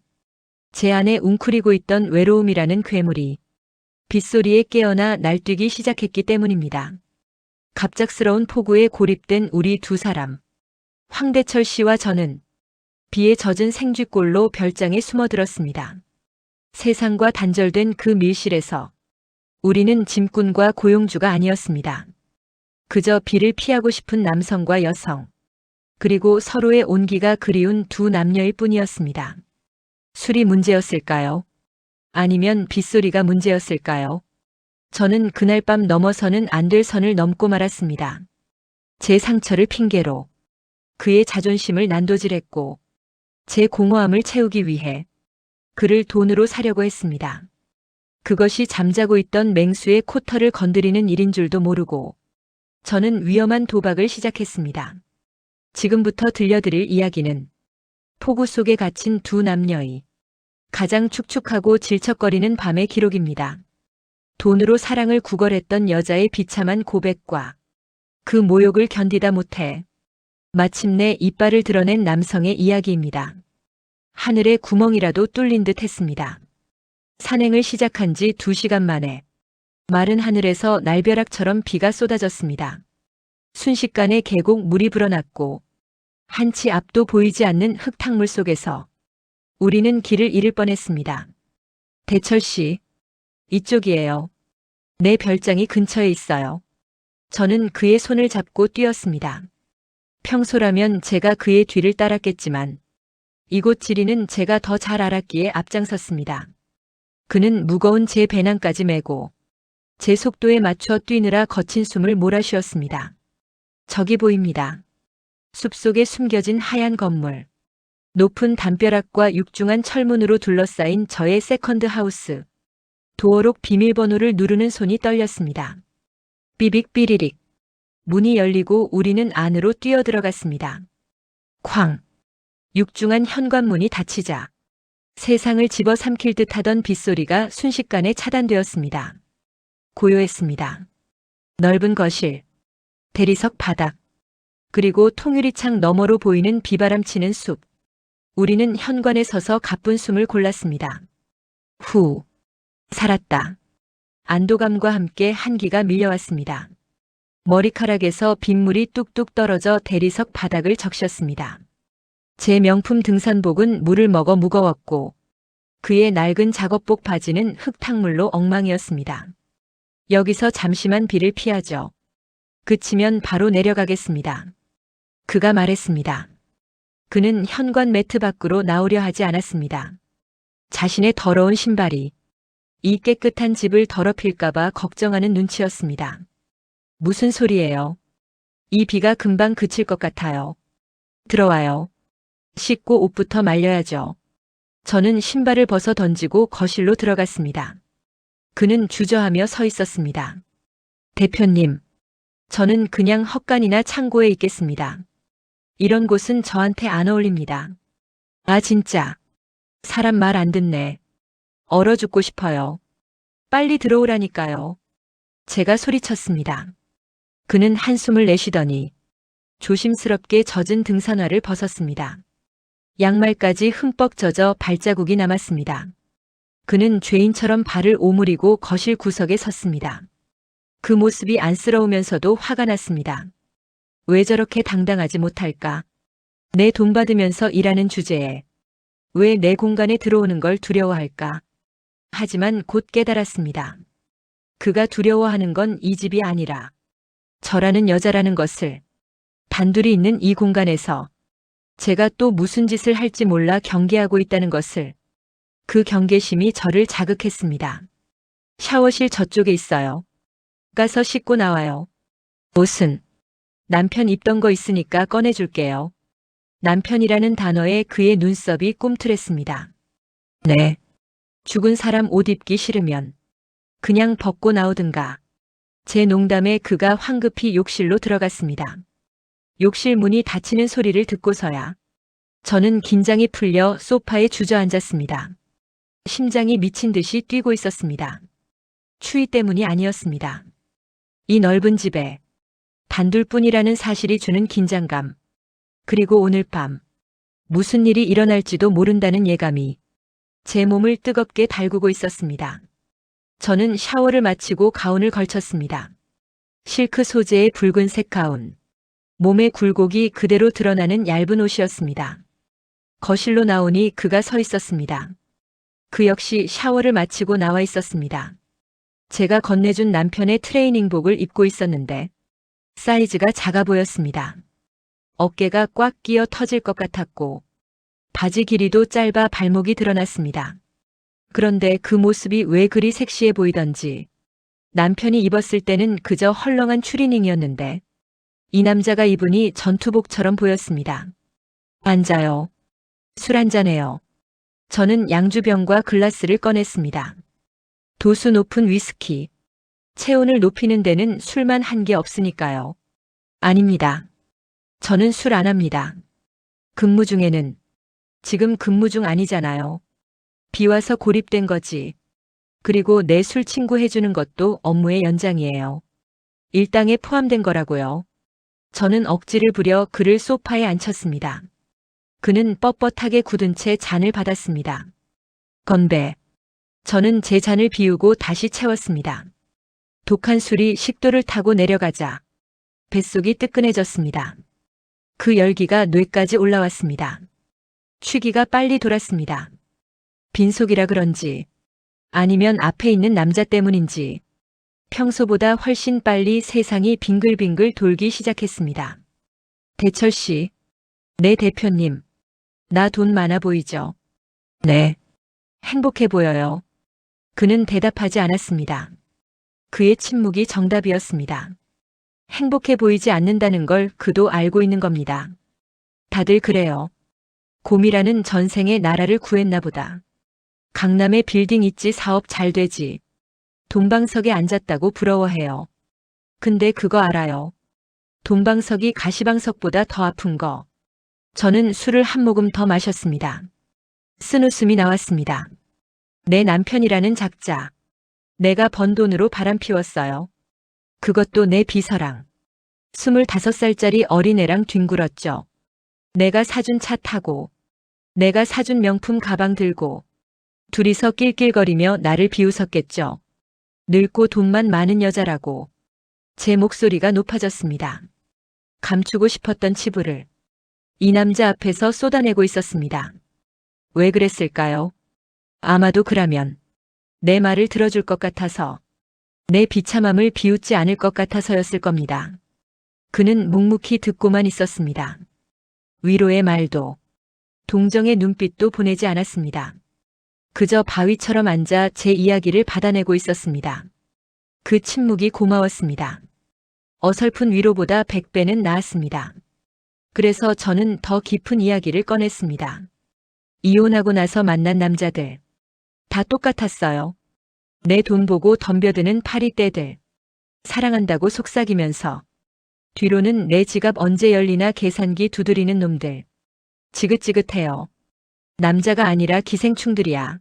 제 안에 웅크리고 있던 외로움이라는 괴물이 빗소리에 깨어나 날뛰기 시작했기 때문입니다. 갑작스러운 폭우에 고립된 우리 두 사람, 황대철 씨와 저는 비에 젖은 생쥐골로 별장에 숨어들었습니다. 세상과 단절된 그 밀실에서 우리는 짐꾼과 고용주가 아니었습니다. 그저 비를 피하고 싶은 남성과 여성, 그리고 서로의 온기가 그리운 두 남녀일 뿐이었습니다. 술이 문제였을까요? 아니면 빗소리가 문제였을까요? 저는 그날 밤 넘어서는 안 될 선을 넘고 말았습니다. 제 상처를 핑계로 그의 자존심을 난도질했고 제 공허함을 채우기 위해 그를 돈으로 사려고 했습니다. 그것이 잠자고 있던 맹수의 코털을 건드리는 일인 줄도 모르고 저는 위험한 도박을 시작했습니다. 지금부터 들려드릴 이야기는 폭우 속에 갇힌 두 남녀의 가장 축축하고 질척거리는 밤의 기록입니다. 돈으로 사랑을 구걸했던 여자의 비참한 고백과 그 모욕을 견디다 못해 마침내 이빨을 드러낸 남성의 이야기입니다. 하늘에 구멍이라도 뚫린 듯 했습니다. 산행을 시작한 지 2시간 만에 마른 하늘에서 날벼락처럼 비가 쏟아졌습니다. 순식간에 계곡 물이 불어났고 한치 앞도 보이지 않는 흙탕물 속에서 우리는 길을 잃을 뻔했습니다. 대철 씨, 이쪽이에요. 내 별장이 근처에 있어요. 저는 그의 손을 잡고 뛰었습니다. 평소라면 제가 그의 뒤를 따랐겠지만 이곳 지리는 제가 더 잘 알았기에 앞장섰습니다. 그는 무거운 제 배낭까지 메고 제 속도에 맞춰 뛰느라 거친 숨을 몰아쉬었습니다. 저기 보입니다. 숲속에 숨겨진 하얀 건물. 높은 담벼락과 육중한 철문으로 둘러싸인 저의 세컨드 하우스. 도어록 비밀번호를 누르는 손이 떨렸습니다. 삐빅 삐리릭. 문이 열리고 우리는 안으로 뛰어들어갔습니다. 쾅. 육중한 현관문이 닫히자 세상을 집어삼킬 듯하던 빗소리가 순식간에 차단되었습니다. 고요했습니다. 넓은 거실, 대리석 바닥, 그리고 통유리창 너머로 보이는 비바람치는 숲. 우리는 현관에 서서 가쁜 숨을 골랐습니다. 후, 살았다. 안도감과 함께 한기가 밀려왔습니다. 머리카락에서 빗물이 뚝뚝 떨어져 대리석 바닥을 적셨습니다. 제 명품 등산복은 물을 먹어 무거웠고 그의 낡은 작업복 바지는 흙탕물로 엉망이었습니다. 여기서 잠시만 비를 피하죠. 그치면 바로 내려가겠습니다. 그가 말했습니다. 그는 현관 매트 밖으로 나오려 하지 않았습니다. 자신의 더러운 신발이 이 깨끗한 집을 더럽힐까봐 걱정하는 눈치였습니다. 무슨 소리예요? 이 비가 금방 그칠 것 같아요. 들어와요. 씻고 옷부터 말려야죠. 저는 신발을 벗어 던지고 거실로 들어갔습니다. 그는 주저하며 서 있었습니다. 대표님, 저는 그냥 헛간이나 창고에 있겠습니다. 이런 곳은 저한테 안 어울립니다. 아 진짜. 사람 말 안 듣네. 얼어 죽고 싶어요. 빨리 들어오라니까요. 제가 소리쳤습니다. 그는 한숨을 내쉬더니 조심스럽게 젖은 등산화를 벗었습니다. 양말까지 흠뻑 젖어 발자국이 남았습니다. 그는 죄인처럼 발을 오므리고 거실 구석에 섰습니다. 그 모습이 안쓰러우면서도 화가 났습니다. 왜 저렇게 당당하지 못할까? 내 돈 받으면서 일하는 주제에 왜 내 공간에 들어오는 걸 두려워할까? 하지만 곧 깨달았습니다. 그가 두려워하는 건 이 집이 아니라 저라는 여자라는 것을. 단둘이 있는 이 공간에서 제가 또 무슨 짓을 할지 몰라 경계하고 있다는 것을. 그 경계심이 저를 자극했습니다. 샤워실 저쪽에 있어요. 가서 씻고 나와요. 옷은 남편 입던 거 있으니까 꺼내줄게요. 남편이라는 단어에 그의 눈썹이 꿈틀했습니다. 네. 죽은 사람 옷 입기 싫으면 그냥 벗고 나오든가. 제 농담에 그가 황급히 욕실로 들어갔습니다. 욕실 문이 닫히는 소리를 듣고서야 저는 긴장이 풀려 소파에 주저앉았습니다. 심장이 미친 듯이 뛰고 있었습니다. 추위 때문이 아니었습니다. 이 넓은 집에 단둘뿐이라는 사실이 주는 긴장감, 그리고 오늘 밤 무슨 일이 일어날지도 모른다는 예감이 제 몸을 뜨겁게 달구고 있었습니다. 저는 샤워를 마치고 가운을 걸쳤습니다. 실크 소재의 붉은색 가운, 몸의 굴곡이 그대로 드러나는 얇은 옷이었습니다. 거실로 나오니 그가 서 있었습니다. 그 역시 샤워를 마치고 나와 있었습니다. 제가 건네준 남편의 트레이닝복을 입고 있었는데 사이즈가 작아 보였습니다. 어깨가 꽉 끼어 터질 것 같았고 바지 길이도 짧아 발목이 드러났습니다. 그런데 그 모습이 왜 그리 섹시해 보이던지 남편이 입었을 때는 그저 헐렁한 추리닝이었는데 이 남자가 입으니 전투복처럼 보였습니다. 앉아요. 술 한잔해요. 저는 양주병과 글라스를 꺼냈습니다. 도수 높은 위스키. 체온을 높이는 데는 술만 한 게 없으니까요. 아닙니다. 저는 술 안 합니다. 근무 중에는. 지금 근무 중 아니잖아요. 비 와서 고립된 거지. 그리고 내 술 친구 해주는 것도 업무의 연장이에요. 일당에 포함된 거라고요. 저는 억지를 부려 그를 소파에 앉혔습니다. 그는 뻣뻣하게 굳은 채 잔을 받았습니다. 건배. 저는 제 잔을 비우고 다시 채웠습니다. 독한 술이 식도를 타고 내려가자 뱃속이 뜨끈해졌습니다. 그 열기가 뇌까지 올라왔습니다. 취기가 빨리 돌았습니다. 빈속이라 그런지 아니면 앞에 있는 남자 때문인지 평소보다 훨씬 빨리 세상이 빙글빙글 돌기 시작했습니다. 대철 씨, 네 대표님, 나 돈 많아 보이죠? 네. 행복해 보여요. 그는 대답하지 않았습니다. 그의 침묵이 정답이었습니다. 행복해 보이지 않는다는 걸 그도 알고 있는 겁니다. 다들 그래요. 곰이라는 전생에 나라를 구했나 보다. 강남에 빌딩 있지 사업 잘 되지. 동방석에 앉았다고 부러워해요. 근데 그거 알아요. 동방석이 가시방석보다 더 아픈 거. 저는 술을 한 모금 더 마셨습니다. 쓴웃음이 나왔습니다. 내 남편이라는 작자. 내가 번 돈으로 바람 피웠어요. 그것도 내 비서랑. 25살짜리 어린애랑 뒹굴었죠. 내가 사준 차 타고, 내가 사준 명품 가방 들고, 둘이서 낄낄거리며 나를 비웃었겠죠. 늙고 돈만 많은 여자라고. 제 목소리가 높아졌습니다. 감추고 싶었던 치부를 이 남자 앞에서 쏟아내고 있었습니다. 왜 그랬을까요? 아마도 그라면 내 말을 들어줄 것 같아서, 내 비참함을 비웃지 않을 것 같아서였을 겁니다. 그는 묵묵히 듣고만 있었습니다. 위로의 말도, 동정의 눈빛도 보내지 않았습니다. 그저 바위처럼 앉아 제 이야기를 받아내고 있었습니다. 그 침묵이 고마웠습니다. 어설픈 위로보다 100배는 나았습니다. 그래서 저는 더 깊은 이야기를 꺼냈습니다. 이혼하고 나서 만난 남자들. 다 똑같았어요. 내 돈 보고 덤벼드는 파리떼들. 사랑한다고 속삭이면서. 뒤로는 내 지갑 언제 열리나 계산기 두드리는 놈들. 지긋지긋해요. 남자가 아니라 기생충들이야.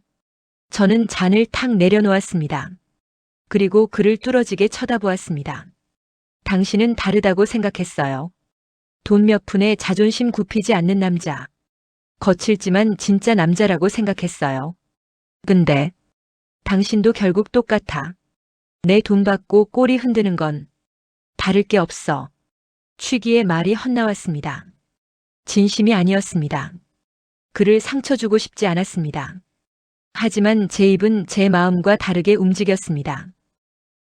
저는 잔을 탁 내려놓았습니다. 그리고 그를 뚫어지게 쳐다보았습니다. 당신은 다르다고 생각했어요. 돈 몇 푼에 자존심 굽히지 않는 남자. 거칠지만 진짜 남자라고 생각했어요. 근데 당신도 결국 똑같아. 내 돈 받고 꼬리 흔드는 건 다를 게 없어. 취기의 말이 헛나왔습니다. 진심이 아니었습니다. 그를 상처 주고 싶지 않았습니다. 하지만 제 입은 제 마음과 다르게 움직였습니다.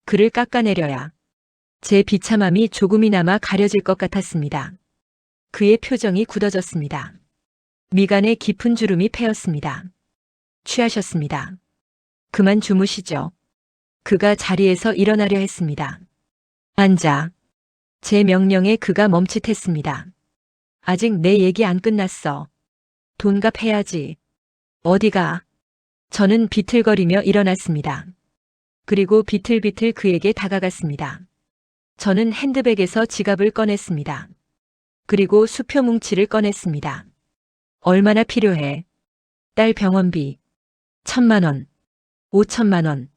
그를 깎아내려야 제 비참함이 조금이나마 가려질 것 같았습니다. 그의 표정이 굳어졌습니다. 미간에 깊은 주름이 패였습니다. 취하셨습니다. 그만 주무시죠. 그가 자리에서 일어나려 했습니다. 앉아. 제 명령에 그가 멈칫했습니다. 아직 내 얘기 안 끝났어. 돈값 해야지. 어디가? 저는 비틀거리며 일어났습니다. 그리고 비틀비틀 그에게 다가갔습니다. 저는 핸드백에서 지갑을 꺼냈습니다. 그리고 수표 뭉치를 꺼냈습니다. 얼마나 필요해? 딸 병원비. 1,000만 원. 5천만 원.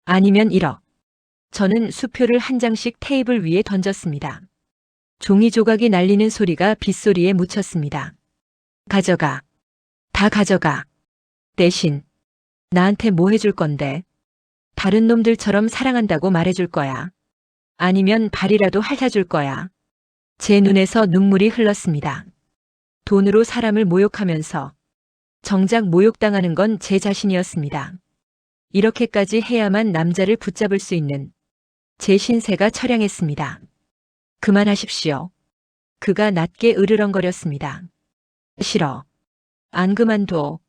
아니면 1억. 저는 수표를 한 장씩 테이블 위에 던졌습니다. 종이 조각이 날리는 소리가 빗소리에 묻혔습니다. 가져가. 다 가져가. 대신 나한테 뭐 해줄 건데? 다른 놈들처럼 사랑한다고 말해줄 거야. 아니면 발이라도 핥아줄 거야. 제 눈에서 눈물이 흘렀습니다. 돈으로 사람을 모욕하면서 정작 모욕당하는 건 제 자신이었습니다. 이렇게까지 해야만 남자를 붙잡을 수 있는 제 신세가 처량했습니다. 그만하십시오. 그가 낮게 으르렁거렸습니다. 싫어. 안 그만둬.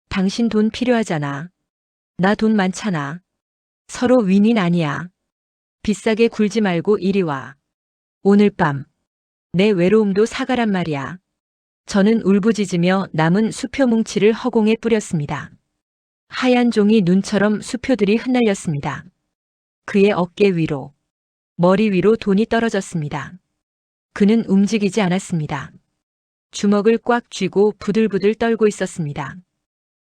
당신 돈 필요하잖아. 나 돈 많잖아. 서로 윈윈 아니야. 비싸게 굴지 말고 이리 와. 오늘 밤 내 외로움도 사과란 말이야. 저는 울부짖으며 남은 수표 뭉치를 허공에 뿌렸습니다. 하얀 종이 눈처럼 수표들이 흩날렸습니다. 그의 어깨 위로, 머리 위로 돈이 떨어졌습니다. 그는 움직이지 않았습니다. 주먹을 꽉 쥐고 부들부들 떨고 있었습니다.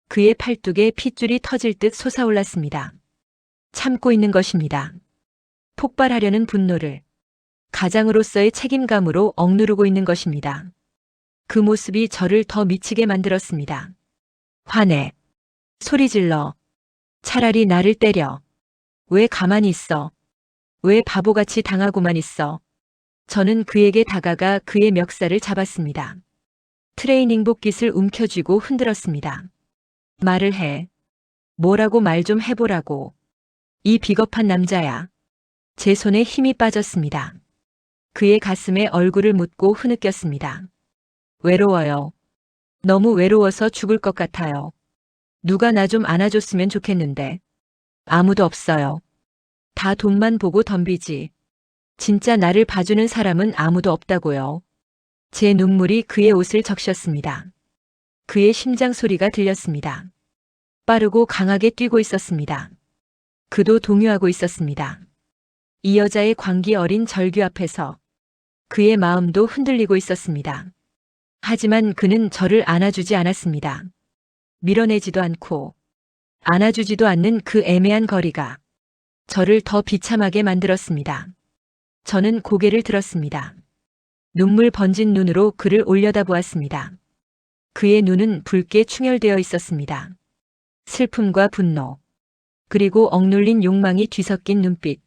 그의 팔뚝에 핏줄이 터질 듯 솟아올랐습니다. 참고 있는 것입니다. 폭발하려는 분노를 가장으로서의 책임감으로 억누르고 있는 것입니다. 그 모습이 저를 더 미치게 만들었습니다. 화내. 소리질러. 차라리 나를 때려. 왜 가만히 있어? 왜 바보같이 당하고만 있어? 저는 그에게 다가가 그의 멱살을 잡았습니다. 트레이닝복 깃을 움켜쥐고 흔들었습니다. 말을 해. 뭐라고 말 좀 해보라고. 이 비겁한 남자야. 제 손에 힘이 빠졌습니다. 그의 가슴에 얼굴을 묻고 흐느꼈습니다. 외로워요. 너무 외로워서 죽을 것 같아요. 누가 나 좀 안아줬으면 좋겠는데. 아무도 없어요. 다 돈만 보고 덤비지. 진짜 나를 봐주는 사람은 아무도 없다고요. 제 눈물이 그의 옷을 적셨습니다. 그의 심장 소리가 들렸습니다. 빠르고 강하게 뛰고 있었습니다. 그도 동요하고 있었습니다. 이 여자의 광기 어린 절규 앞에서 그의 마음도 흔들리고 있었습니다. 하지만 그는 저를 안아주지 않았습니다. 밀어내지도 않고 안아주지도 않는 그 애매한 거리가 저를 더 비참하게 만들었습니다. 저는 고개를 들었습니다. 눈물 번진 눈으로 그를 올려다보았습니다. 그의 눈은 붉게 충혈되어 있었습니다. 슬픔과 분노, 그리고 억눌린 욕망이 뒤섞인 눈빛.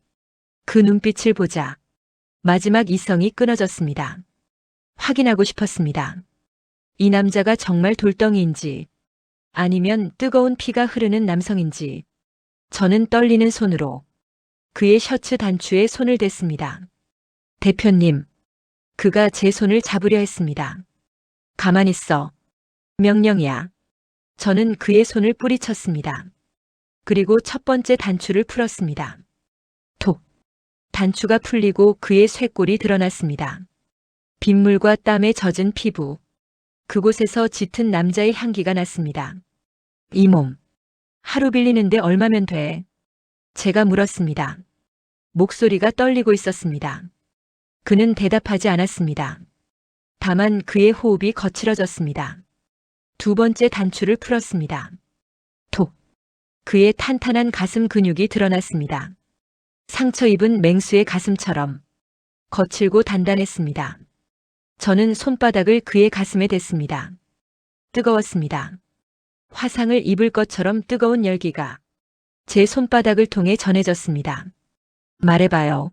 그 눈빛을 보자 마지막 이성이 끊어졌습니다. 확인하고 싶었습니다. 이 남자가 정말 돌덩이인지 아니면 뜨거운 피가 흐르는 남성인지. 저는 떨리는 손으로 그의 셔츠 단추에 손을 댔습니다. 대표님, 그가 제 손을 잡으려 했습니다. 가만히 있어. 명령이야. 저는 그의 손을 뿌리쳤습니다. 그리고 첫 번째 단추를 풀었습니다. 톡. 단추가 풀리고 그의 쇄골이 드러났습니다. 빗물과 땀에 젖은 피부. 그곳에서 짙은 남자의 향기가 났습니다. 이 몸. 하루 빌리는데 얼마면 돼? 제가 물었습니다. 목소리가 떨리고 있었습니다. 그는 대답하지 않았습니다. 다만 그의 호흡이 거칠어졌습니다. 두 번째 단추를 풀었습니다. 톡. 그의 탄탄한 가슴 근육이 드러났습니다. 상처 입은 맹수의 가슴처럼 거칠고 단단했습니다. 저는 손바닥을 그의 가슴에 댔습니다. 뜨거웠습니다. 화상을 입을 것처럼 뜨거운 열기가 제 손바닥을 통해 전해졌습니다. 말해봐요.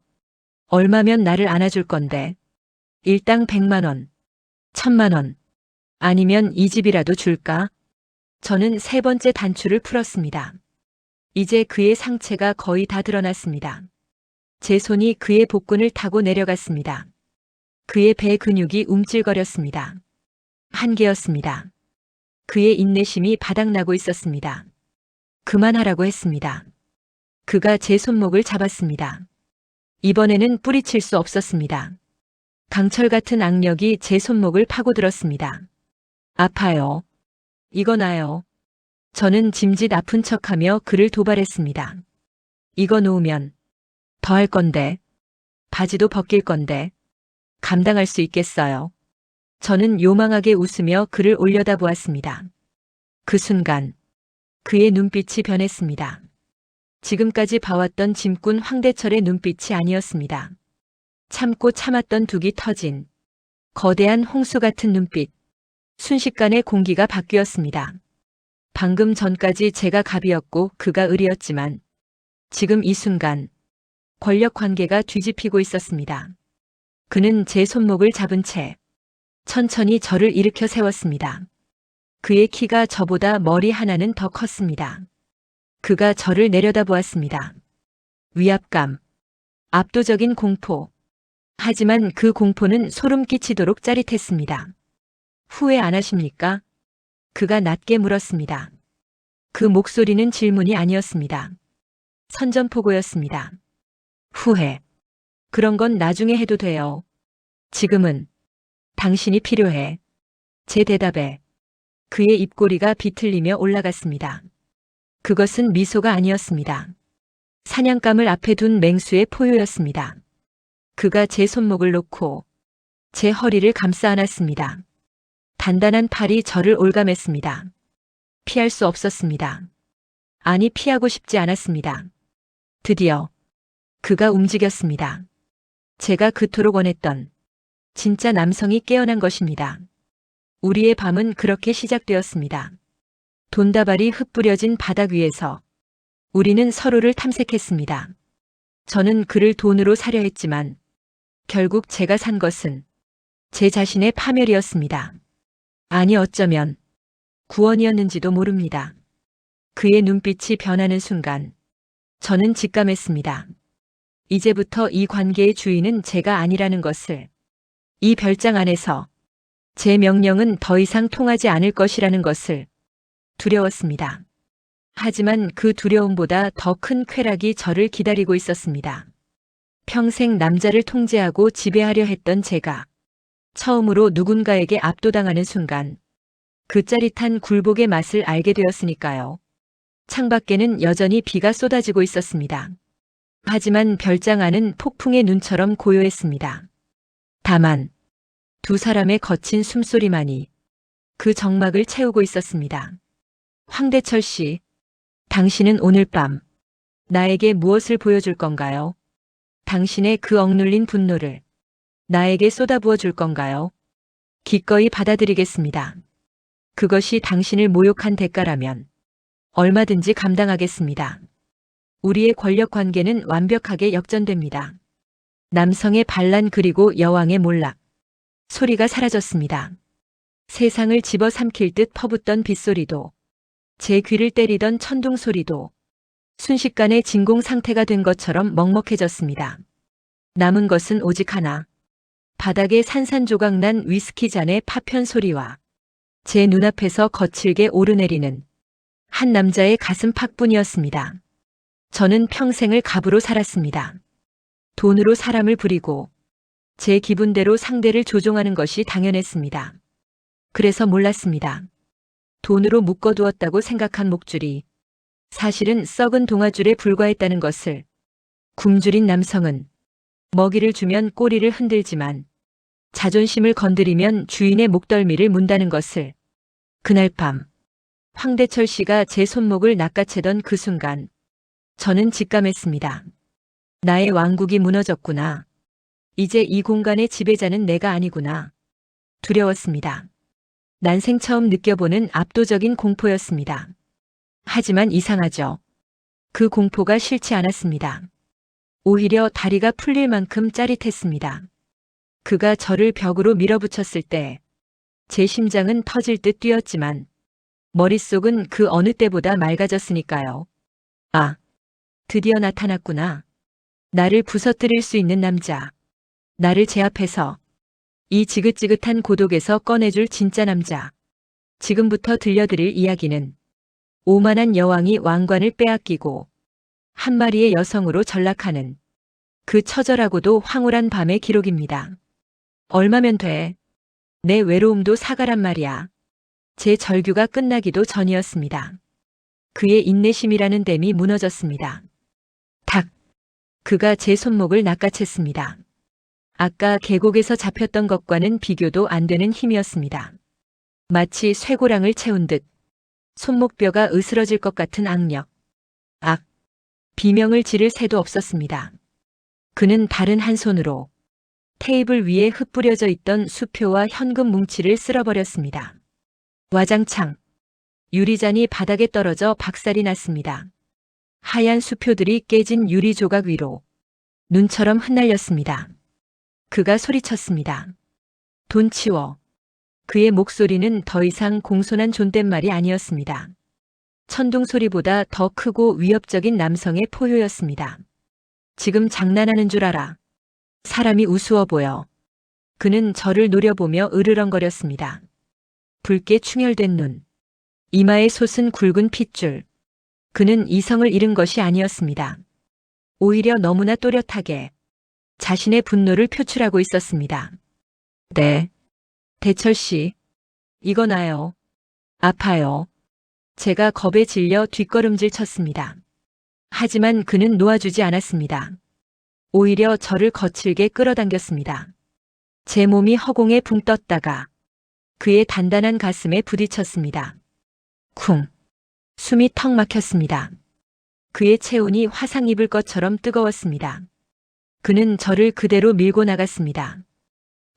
얼마면 나를 안아줄 건데? 일당 100만 원, 1000만 원, 아니면 이 집이라도 줄까? 저는 세 번째 단추를 풀었습니다. 이제 그의 상체가 거의 다 드러났습니다. 제 손이 그의 복근을 타고 내려갔습니다. 그의 배 근육이 움찔거렸습니다. 한계였습니다. 그의 인내심이 바닥나고 있었습니다. 그만하라고 했습니다. 그가 제 손목을 잡았습니다. 이번에는 뿌리칠 수 없었습니다. 강철 같은 악력이 제 손목을 파고들었습니다. 아파요. 이거 나요. 저는 짐짓 아픈 척하며 그를 도발했습니다. 이거 놓으면 더 할 건데, 바지도 벗길 건데, 감당할 수 있겠어요. 저는 요망하게 웃으며 그를 올려다보았습니다. 그 순간 그의 눈빛이 변했습니다. 지금까지 봐왔던 짐꾼 황대철의 눈빛이 아니었습니다. 참고 참았던 둑이 터진 거대한 홍수 같은 눈빛. 순식간에 공기가 바뀌었습니다. 방금 전까지 제가 갑이었고 그가 을이었지만 지금 이 순간 권력 관계가 뒤집히고 있었습니다. 그는 제 손목을 잡은 채 천천히 저를 일으켜 세웠습니다. 그의 키가 저보다 머리 하나는 더 컸습니다. 그가 저를 내려다보았습니다. 위압감, 압도적인 공포. 하지만 그 공포는 소름 끼치도록 짜릿했습니다. 후회 안 하십니까? 그가 낮게 물었습니다. 그 목소리는 질문이 아니었습니다. 선전포고였습니다. 후회. 그런 건 나중에 해도 돼요. 지금은 당신이 필요해. 제 대답에 그의 입꼬리가 비틀리며 올라갔습니다. 그것은 미소가 아니었습니다. 사냥감을 앞에 둔 맹수의 포효였습니다. 그가 제 손목을 놓고 제 허리를 감싸 안았습니다. 단단한 팔이 저를 올감했습니다. 피할 수 없었습니다. 아니, 피하고 싶지 않았습니다. 드디어 그가 움직였습니다. 제가 그토록 원했던 진짜 남성이 깨어난 것입니다. 우리의 밤은 그렇게 시작되었습니다. 돈다발이 흩뿌려진 바닥 위에서 우리는 서로를 탐색했습니다. 저는 그를 돈으로 사려 했지만 결국 제가 산 것은 제 자신의 파멸이었습니다. 아니, 어쩌면 구원이었는지도 모릅니다. 그의 눈빛이 변하는 순간 저는 직감했습니다. 이제부터 이 관계의 주인은 제가 아니라는 것을, 이 별장 안에서 제 명령은 더 이상 통하지 않을 것이라는 것을. 두려웠습니다. 하지만 그 두려움보다 더 큰 쾌락이 저를 기다리고 있었습니다. 평생 남자를 통제하고 지배하려 했던 제가 처음으로 누군가에게 압도당하는 순간 그 짜릿한 굴복의 맛을 알게 되었으니까요. 창밖에는 여전히 비가 쏟아지고 있었습니다. 하지만 별장 안은 폭풍의 눈처럼 고요했습니다. 다만 두 사람의 거친 숨소리만이 그 정막을 채우고 있었습니다. 황대철 씨, 당신은 오늘 밤 나에게 무엇을 보여줄 건가요? 당신의 그 억눌린 분노를 나에게 쏟아부어 줄 건가요? 기꺼이 받아들이겠습니다. 그것이 당신을 모욕한 대가라면 얼마든지 감당하겠습니다. 우리의 권력 관계는 완벽하게 역전됩니다. 남성의 반란 그리고 여왕의 몰락. 소리가 사라졌습니다. 세상을 집어삼킬 듯 퍼붓던 빗소리도, 제 귀를 때리던 천둥 소리도 순식간에 진공 상태가 된 것처럼 먹먹해졌습니다. 남은 것은 오직 하나. 바닥에 산산조각 난 위스키 잔의 파편 소리와 제 눈앞에서 거칠게 오르내리는 한 남자의 가슴 팍뿐이었습니다. 저는 평생을 갑으로 살았습니다. 돈으로 사람을 부리고 제 기분대로 상대를 조종하는 것이 당연했습니다. 그래서 몰랐습니다. 돈으로 묶어두었다고 생각한 목줄이 사실은 썩은 동아줄에 불과했다는 것을. 굶주린 남성은 먹이를 주면 꼬리를 흔들지만 자존심을 건드리면 주인의 목덜미를 문다는 것을. 그날 밤 황대철 씨가 제 손목을 낚아채던 그 순간 저는 직감했습니다. 나의 왕국이 무너졌구나. 이제 이 공간의 지배자는 내가 아니구나. 두려웠습니다. 난생 처음 느껴보는 압도적인 공포였습니다. 하지만 이상하죠. 그 공포가 싫지 않았습니다. 오히려 다리가 풀릴 만큼 짜릿했습니다. 그가 저를 벽으로 밀어붙였을 때 제 심장은 터질 듯 뛰었지만 머릿속은 그 어느 때보다 맑아졌으니까요. 아, 드디어 나타났구나. 나를 부서뜨릴 수 있는 남자. 나를 제 앞에서 이 지긋지긋한 고독에서 꺼내줄 진짜 남자. 지금부터 들려드릴 이야기는 오만한 여왕이 왕관을 빼앗기고 한 마리의 여성으로 전락하는 그 처절하고도 황홀한 밤의 기록입니다. 얼마면 돼? 내 외로움도 사가란 말이야. 제 절규가 끝나기도 전이었습니다. 그의 인내심이라는 댐이 무너졌습니다. 탁! 그가 제 손목을 낚아챘습니다. 아까 계곡에서 잡혔던 것과는 비교도 안 되는 힘이었습니다. 마치 쇠고랑을 채운 듯 손목뼈가 으스러질 것 같은 악력. 악! 비명을 지를 새도 없었습니다. 그는 다른 한 손으로 테이블 위에 흩뿌려져 있던 수표와 현금 뭉치를 쓸어버렸습니다. 와장창! 유리잔이 바닥에 떨어져 박살이 났습니다. 하얀 수표들이 깨진 유리 조각 위로 눈처럼 흩날렸습니다. 그가 소리쳤습니다. 돈 치워. 그의 목소리는 더 이상 공손한 존댓말이 아니었습니다. 천둥 소리보다 더 크고 위협적인 남성의 포효였습니다. 지금 장난하는 줄 알아. 사람이 우스워 보여. 그는 저를 노려보며 으르렁거렸습니다. 붉게 충혈된 눈. 이마에 솟은 굵은 핏줄. 그는 이성을 잃은 것이 아니었습니다. 오히려 너무나 또렷하게 자신의 분노를 표출하고 있었습니다. 네. 대철 씨, 이거 나요. 아파요. 제가 겁에 질려 뒷걸음질 쳤습니다. 하지만 그는 놓아주지 않았습니다. 오히려 저를 거칠게 끌어당겼습니다. 제 몸이 허공에 붕 떴다가 그의 단단한 가슴에 부딪혔습니다. 쿵. 숨이 턱 막혔습니다. 그의 체온이 화상 입을 것처럼 뜨거웠습니다. 그는 저를 그대로 밀고 나갔습니다.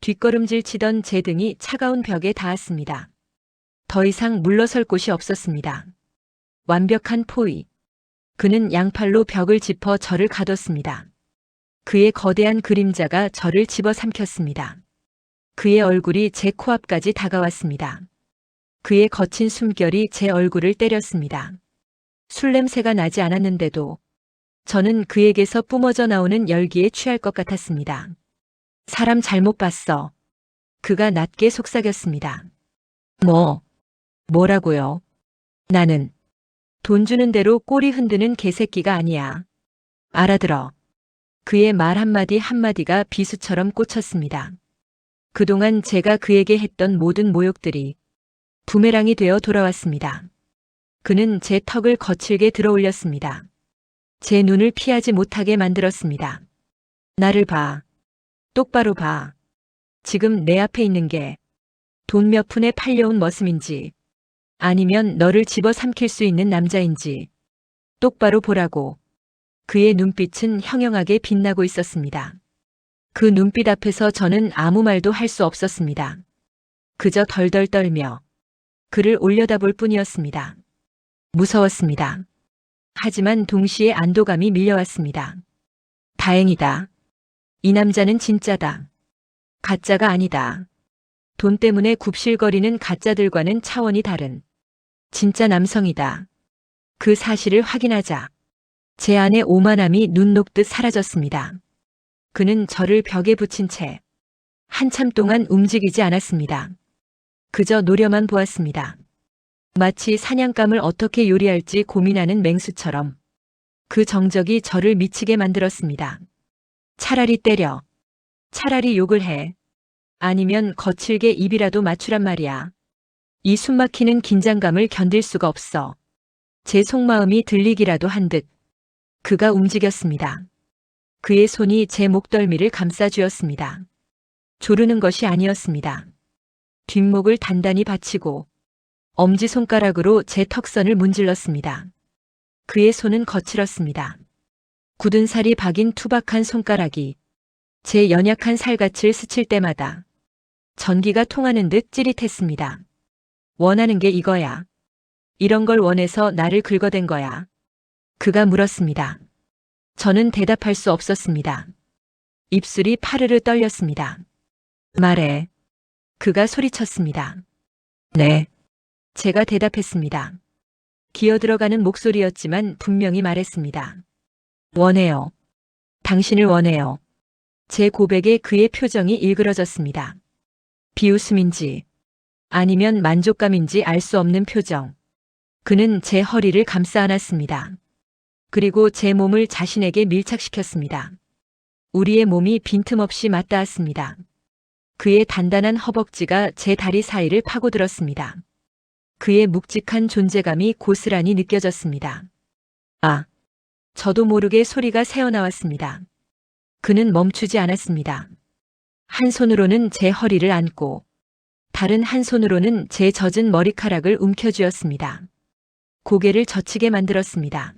뒷걸음질 치던 제 등이 차가운 벽에 닿았습니다. 더 이상 물러설 곳이 없었습니다. 완벽한 포위. 그는 양팔로 벽을 짚어 저를 가뒀습니다. 그의 거대한 그림자가 저를 집어삼켰습니다. 그의 얼굴이 제 코앞까지 다가왔습니다. 그의 거친 숨결이 제 얼굴을 때렸습니다. 술 냄새가 나지 않았는데도 저는 그에게서 뿜어져 나오는 열기에 취할 것 같았습니다. 사람 잘못 봤어. 그가 낮게 속삭였습니다. 뭐라고요? 나는 돈 주는 대로 꼬리 흔드는 개새끼가 아니야. 알아들어. 그의 말 한마디 한마디가 비수처럼 꽂혔습니다. 그동안 제가 그에게 했던 모든 모욕들이 부메랑이 되어 돌아왔습니다. 그는 제 턱을 거칠게 들어올렸습니다. 제 눈을 피하지 못하게 만들었습니다. 나를 봐. 똑바로 봐. 지금 내 앞에 있는 게 돈 몇 푼에 팔려온 머슴인지 아니면 너를 집어삼킬 수 있는 남자인지 똑바로 보라고. 그의 눈빛은 형형하게 빛나고 있었습니다. 그 눈빛 앞에서 저는 아무 말도 할 수 없었습니다. 그저 덜덜 떨며 그를 올려다볼 뿐이었습니다. 무서웠습니다. 하지만 동시에 안도감이 밀려왔습니다. 다행이다. 이 남자는 진짜다. 가짜가 아니다. 돈 때문에 굽실거리는 가짜들과는 차원이 다른 진짜 남성이다. 그 사실을 확인하자. 제 안의 오만함이 눈 녹듯 사라졌습니다. 그는 저를 벽에 붙인 채 한참 동안 움직이지 않았습니다. 그저 노려만 보았습니다. 마치 사냥감을 어떻게 요리할지 고민하는 맹수처럼 그 정적이 저를 미치게 만들었습니다. 차라리 때려. 차라리 욕을 해. 아니면 거칠게 입이라도 맞추란 말이야. 이 숨막히는 긴장감을 견딜 수가 없어. 제 속마음이 들리기라도 한 듯 그가 움직였습니다. 그의 손이 제 목덜미를 감싸쥐었습니다. 조르는 것이 아니었습니다. 뒷목을 단단히 받치고 엄지손가락으로 제 턱선을 문질렀습니다. 그의 손은 거칠었습니다. 굳은 살이 박인 투박한 손가락이 제 연약한 살갗을 스칠 때마다 전기가 통하는 듯 찌릿했습니다. 원하는 게 이거야. 이런 걸 원해서 나를 긁어댄 거야. 그가 물었습니다. 저는 대답할 수 없었습니다. 입술이 파르르 떨렸습니다. 말해. 그가 소리쳤습니다. 네. 제가 대답했습니다. 기어들어가는 목소리였지만 분명히 말했습니다. 원해요. 당신을 원해요. 제 고백에 그의 표정이 일그러졌습니다. 비웃음인지 아니면 만족감인지 알 수 없는 표정. 그는 제 허리를 감싸 안았습니다. 그리고 제 몸을 자신에게 밀착시켰습니다. 우리의 몸이 빈틈없이 맞닿았습니다. 그의 단단한 허벅지가 제 다리 사이를 파고들었습니다. 그의 묵직한 존재감이 고스란히 느껴졌습니다. 아! 저도 모르게 소리가 새어나왔습니다. 그는 멈추지 않았습니다. 한 손으로는 제 허리를 안고 다른 한 손으로는 제 젖은 머리카락을 움켜쥐었습니다. 고개를 젖히게 만들었습니다.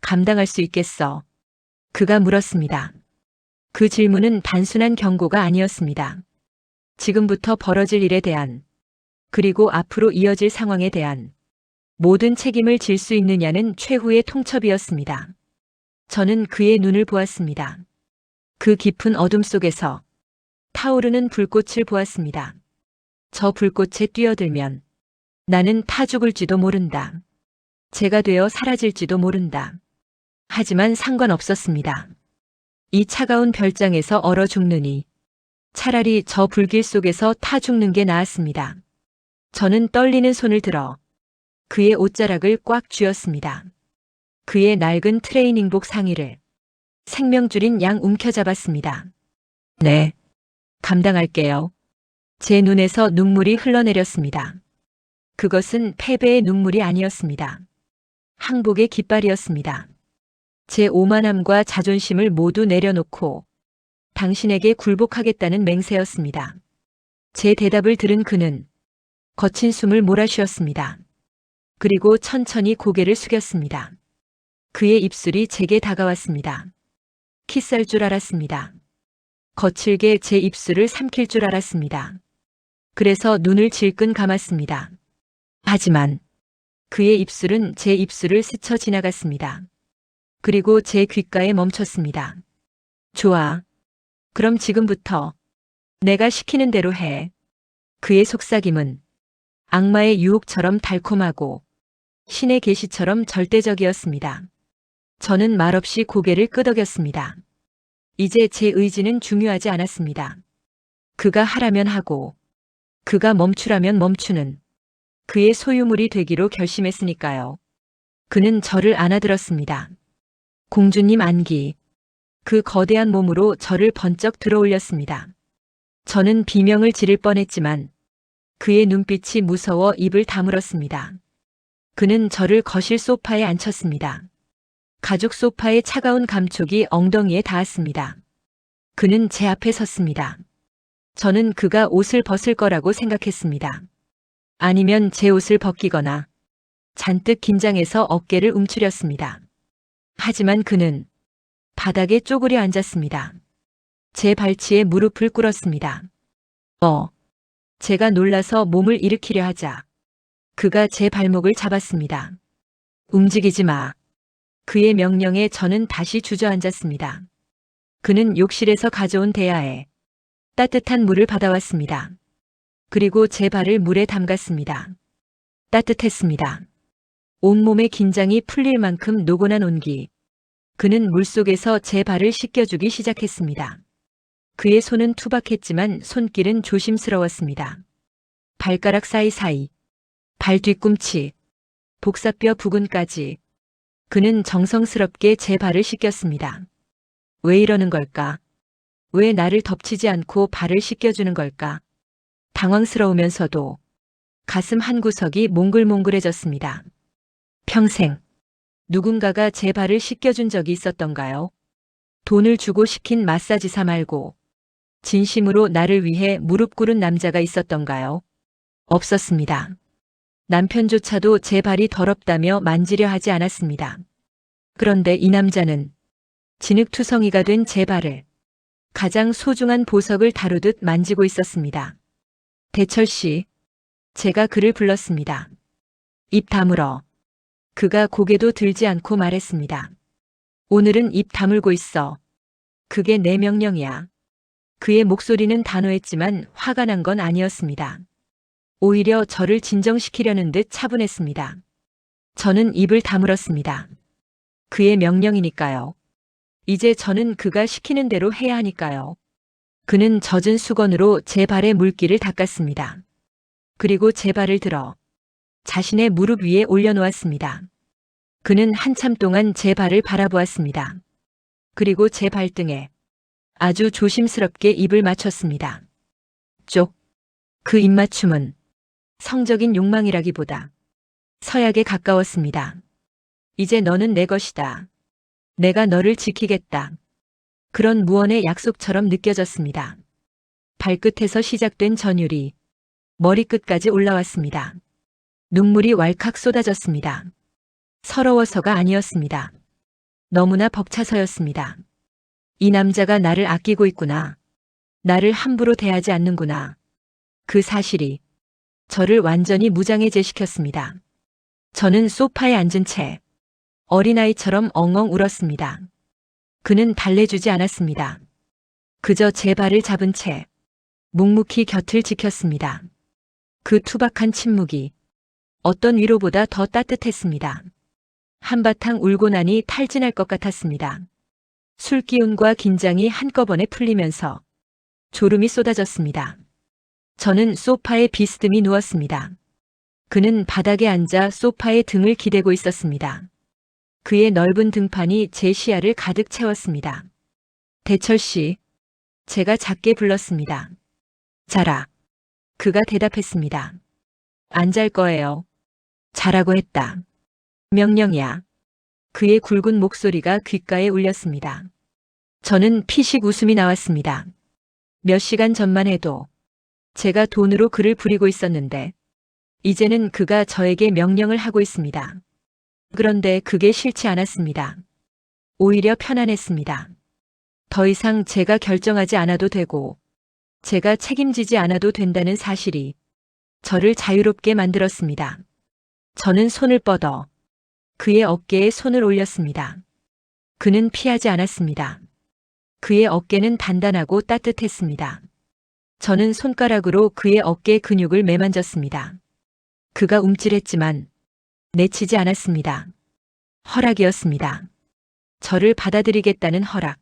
감당할 수 있겠어? 그가 물었습니다. 그 질문은 단순한 경고가 아니었습니다. 지금부터 벌어질 일에 대한 그리고 앞으로 이어질 상황에 대한 모든 책임을 질 수 있느냐는 최후의 통첩이었습니다. 저는 그의 눈을 보았습니다. 그 깊은 어둠 속에서 타오르는 불꽃을 보았습니다. 저 불꽃에 뛰어들면 나는 타 죽을지도 모른다. 제가 되어 사라질지도 모른다. 하지만 상관없었습니다. 이 차가운 별장에서 얼어 죽느니 차라리 저 불길 속에서 타 죽는 게 나았습니다. 저는 떨리는 손을 들어 그의 옷자락을 꽉 쥐었습니다. 그의 낡은 트레이닝복 상의를 생명줄인 양 움켜잡았습니다. 네, 감당할게요. 제 눈에서 눈물이 흘러내렸습니다. 그것은 패배의 눈물이 아니었습니다. 항복의 깃발이었습니다. 제 오만함과 자존심을 모두 내려놓고 당신에게 굴복하겠다는 맹세였습니다. 제 대답을 들은 그는 거친 숨을 몰아쉬었습니다. 그리고 천천히 고개를 숙였습니다. 그의 입술이 제게 다가왔습니다. 키스할 줄 알았습니다. 거칠게 제 입술을 삼킬 줄 알았습니다. 그래서 눈을 질끈 감았습니다. 하지만 그의 입술은 제 입술을 스쳐 지나갔습니다. 그리고 제 귓가에 멈췄습니다. 좋아. 그럼 지금부터 내가 시키는 대로 해. 그의 속삭임은 악마의 유혹처럼 달콤하고 신의 계시처럼 절대적이었습니다. 저는 말없이 고개를 끄덕였습니다. 이제 제 의지는 중요하지 않았습니다. 그가 하라면 하고 그가 멈추라면 멈추는 그의 소유물이 되기로 결심했으니까요. 그는 저를 안아들었습니다. 공주님 안기. 그 거대한 몸으로 저를 번쩍 들어올렸습니다. 저는 비명을 지를 뻔했지만 그의 눈빛이 무서워 입을 다물었습니다. 그는 저를 거실 소파에 앉혔습니다. 가죽 소파의 차가운 감촉이 엉덩이에 닿았습니다. 그는 제 앞에 섰습니다. 저는 그가 옷을 벗을 거라고 생각했습니다. 아니면 제 옷을 벗기거나 잔뜩 긴장해서 어깨를 움츠렸습니다. 하지만 그는 바닥에 쪼그려 앉았습니다. 제 발치에 무릎을 꿇었습니다. 제가 놀라서 몸을 일으키려 하자 그가 제 발목을 잡았습니다. 움직이지 마. 그의 명령에 저는 다시 주저앉았습니다. 그는 욕실에서 가져온 대야에 따뜻한 물을 받아왔습니다. 그리고 제 발을 물에 담갔습니다. 따뜻했습니다. 온몸의 긴장이 풀릴 만큼 노곤한 온기. 그는 물속에서 제 발을 씻겨주기 시작했습니다. 그의 손은 투박했지만 손길은 조심스러웠습니다. 발가락 사이사이, 발 뒤꿈치, 복사뼈 부근까지 그는 정성스럽게 제 발을 씻겼습니다. 왜 이러는 걸까? 왜 나를 덮치지 않고 발을 씻겨주는 걸까? 당황스러우면서도 가슴 한구석이 몽글몽글해졌습니다. 평생 누군가가 제 발을 씻겨준 적이 있었던가요? 돈을 주고 시킨 마사지사 말고 진심으로 나를 위해 무릎 꿇은 남자가 있었던가요? 없었습니다. 남편조차도 제 발이 더럽다며 만지려 하지 않았습니다. 그런데 이 남자는 진흙투성이가 된 제 발을 가장 소중한 보석을 다루듯 만지고 있었습니다. 대철 씨, 제가 그를 불렀습니다. 입 다물어. 그가 고개도 들지 않고 말했습니다. 오늘은 입 다물고 있어. 그게 내 명령이야. 그의 목소리는 단호했지만 화가 난 건 아니었습니다. 오히려 저를 진정시키려는 듯 차분했습니다. 저는 입을 다물었습니다. 그의 명령이니까요. 이제 저는 그가 시키는 대로 해야 하니까요. 그는 젖은 수건으로 제 발에 물기를 닦았습니다. 그리고 제 발을 들어 자신의 무릎 위에 올려놓았습니다. 그는 한참 동안 제 발을 바라보았습니다. 그리고 제 발등에 아주 조심스럽게 입을 맞췄습니다. 쪽. 그 입맞춤은 성적인 욕망이라기보다 서약에 가까웠습니다. 이제 너는 내 것이다. 내가 너를 지키겠다. 그런 무언의 약속처럼 느껴졌습니다. 발끝에서 시작된 전율이 머리끝까지 올라왔습니다. 눈물이 왈칵 쏟아졌습니다. 서러워서가 아니었습니다. 너무나 벅차서였습니다. 이 남자가 나를 아끼고 있구나. 나를 함부로 대하지 않는구나. 그 사실이 저를 완전히 무장해제시켰습니다. 저는 소파에 앉은 채 어린아이처럼 엉엉 울었습니다. 그는 달래주지 않았습니다. 그저 제 발을 잡은 채 묵묵히 곁을 지켰습니다. 그 투박한 침묵이 어떤 위로보다 더 따뜻했습니다. 한바탕 울고 나니 탈진할 것 같았습니다. 술기운과 긴장이 한꺼번에 풀리면서 졸음이 쏟아졌습니다. 저는 소파에 비스듬히 누웠습니다. 그는 바닥에 앉아 소파에 등을 기대고 있었습니다. 그의 넓은 등판이 제 시야를 가득 채웠습니다. 대철 씨, 제가 작게 불렀습니다. 자라. 그가 대답했습니다. 안 잘 거예요. 자라고 했다. 명령이야. 그의 굵은 목소리가 귓가에 울렸습니다. 저는 피식 웃음이 나왔습니다. 몇 시간 전만 해도 제가 돈으로 그를 부리고 있었는데 이제는 그가 저에게 명령을 하고 있습니다. 그런데 그게 싫지 않았습니다. 오히려 편안했습니다. 더 이상 제가 결정하지 않아도 되고 제가 책임지지 않아도 된다는 사실이 저를 자유롭게 만들었습니다. 저는 손을 뻗어 그의 어깨에 손을 올렸습니다. 그는 피하지 않았습니다. 그의 어깨는 단단하고 따뜻했습니다. 저는 손가락으로 그의 어깨 근육을 매만졌습니다. 그가 움찔했지만 내치지 않았습니다. 허락이었습니다. 저를 받아들이겠다는 허락.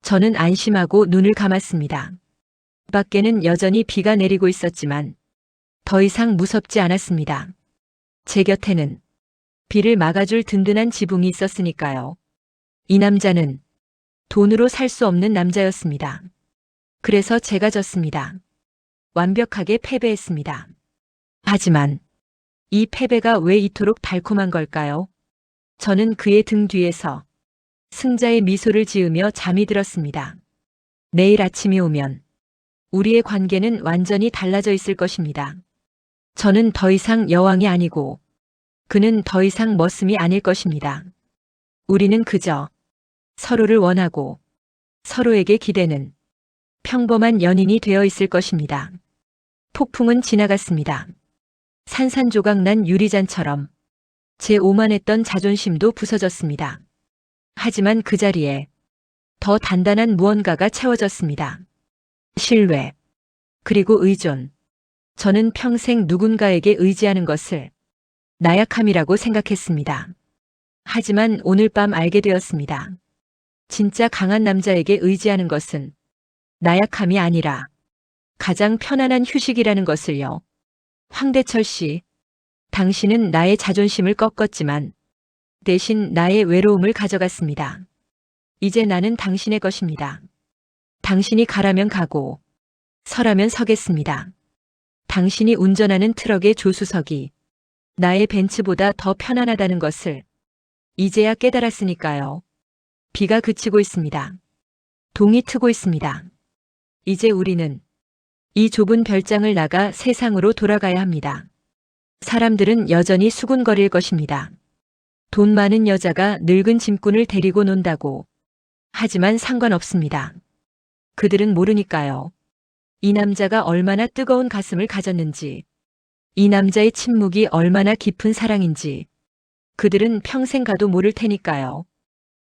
저는 안심하고 눈을 감았습니다. 밖에는 여전히 비가 내리고 있었지만 더 이상 무섭지 않았습니다. 제 곁에는 비를 막아줄 든든한 지붕이 있었으니까요. 이 남자는 돈으로 살 수 없는 남자였습니다. 그래서 제가 졌습니다. 완벽하게 패배했습니다. 하지만 이 패배가 왜 이토록 달콤한 걸까요? 저는 그의 등 뒤에서 승자의 미소를 지으며 잠이 들었습니다. 내일 아침이 오면 우리의 관계는 완전히 달라져 있을 것입니다. 저는 더 이상 여왕이 아니고 그는 더 이상 머슴이 아닐 것입니다. 우리는 그저 서로를 원하고 서로에게 기대는 평범한 연인이 되어 있을 것입니다. 폭풍은 지나갔습니다. 산산조각 난 유리잔처럼 제 오만했던 자존심도 부서졌습니다. 하지만 그 자리에 더 단단한 무언가가 채워졌습니다. 신뢰, 그리고 의존. 저는 평생 누군가에게 의지하는 것을 나약함이라고 생각했습니다. 하지만 오늘 밤 알게 되었습니다. 진짜 강한 남자에게 의지하는 것은 나약함이 아니라 가장 편안한 휴식이라는 것을요. 황대철 씨, 당신은 나의 자존심을 꺾었지만 대신 나의 외로움을 가져갔습니다. 이제 나는 당신의 것입니다. 당신이 가라면 가고 서라면 서겠습니다. 당신이 운전하는 트럭의 조수석이 나의 벤츠보다 더 편안하다는 것을 이제야 깨달았으니까요. 비가 그치고 있습니다. 동이 트고 있습니다. 이제 우리는 이 좁은 별장을 나가 세상으로 돌아가야 합니다. 사람들은 여전히 수군거릴 것입니다. 돈 많은 여자가 늙은 짐꾼을 데리고 논다고. 하지만 상관없습니다. 그들은 모르니까요. 이 남자가 얼마나 뜨거운 가슴을 가졌는지, 이 남자의 침묵이 얼마나 깊은 사랑인지 그들은 평생 가도 모를 테니까요.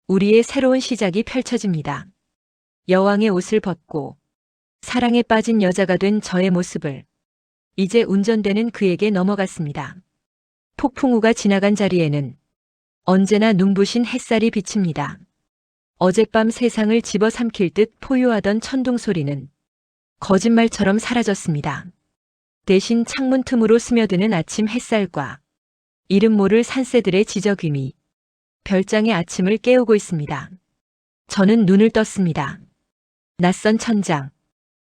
우리의 새로운 시작이 펼쳐집니다. 여왕의 옷을 벗고 사랑에 빠진 여자가 된 저의 모습을 이제 운전대는 그에게 넘어갔습니다. 폭풍우가 지나간 자리에는 언제나 눈부신 햇살이 비칩니다. 어젯밤 세상을 집어삼킬 듯 포효하던 천둥 소리는 거짓말처럼 사라졌습니다. 대신 창문 틈으로 스며드는 아침 햇살과 이름 모를 산새들의 지저귀미, 별장의 아침을 깨우고 있습니다. 저는 눈을 떴습니다. 낯선 천장,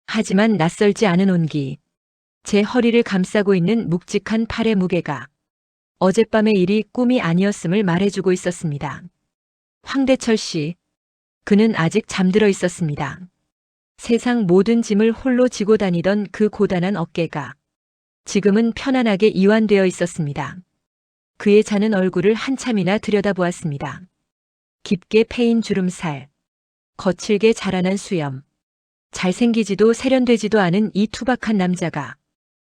하지만 낯설지 않은 온기, 제 허리를 감싸고 있는 묵직한 팔의 무게가 어젯밤의 일이 꿈이 아니었음을 말해주고 있었습니다. 황대철 씨, 그는 아직 잠들어 있었습니다. 세상 모든 짐을 홀로 지고 다니던 그 고단한 어깨가 지금은 편안하게 이완되어 있었습니다. 그의 자는 얼굴을 한참이나 들여다보았습니다. 깊게 패인 주름살, 거칠게 자라난 수염, 잘생기지도 세련되지도 않은 이 투박한 남자가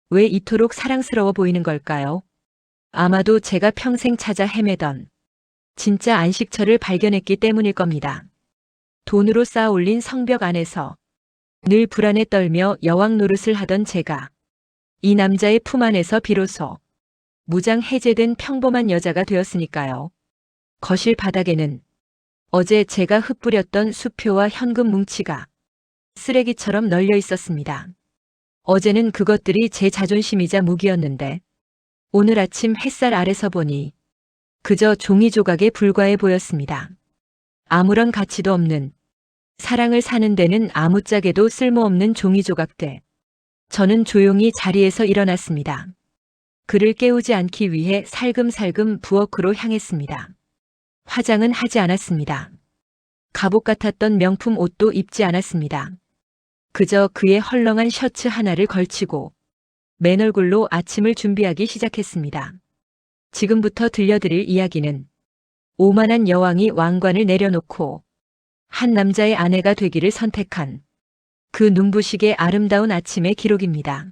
왜 이토록 사랑스러워 보이는 걸까요? 아마도 제가 평생 찾아 헤매던 진짜 안식처를 발견했기 때문일 겁니다. 돈으로 쌓아 올린 성벽 안에서 늘 불안에 떨며 여왕 노릇을 하던 제가 이 남자의 품 안에서 비로소 무장 해제된 평범한 여자가 되었으니까요. 거실 바닥에는 어제 제가 흩뿌렸던 수표와 현금 뭉치가 쓰레기처럼 널려 있었습니다. 어제는 그것들이 제 자존심이자 무기였는데 오늘 아침 햇살 아래서 보니 그저 종이 조각에 불과해 보였습니다. 아무런 가치도 없는, 사랑을 사는 데는 아무짝에도 쓸모없는 종이 조각들. 저는 조용히 자리에서 일어났습니다. 그를 깨우지 않기 위해 살금살금 부엌으로 향했습니다. 화장은 하지 않았습니다. 갑옷 같았던 명품 옷도 입지 않았습니다. 그저 그의 헐렁한 셔츠 하나를 걸치고 맨 얼굴로 아침을 준비하기 시작했습니다. 지금부터 들려드릴 이야기는 오만한 여왕이 왕관을 내려놓고 한 남자의 아내가 되기를 선택한 그 눈부시게 아름다운 아침의 기록입니다.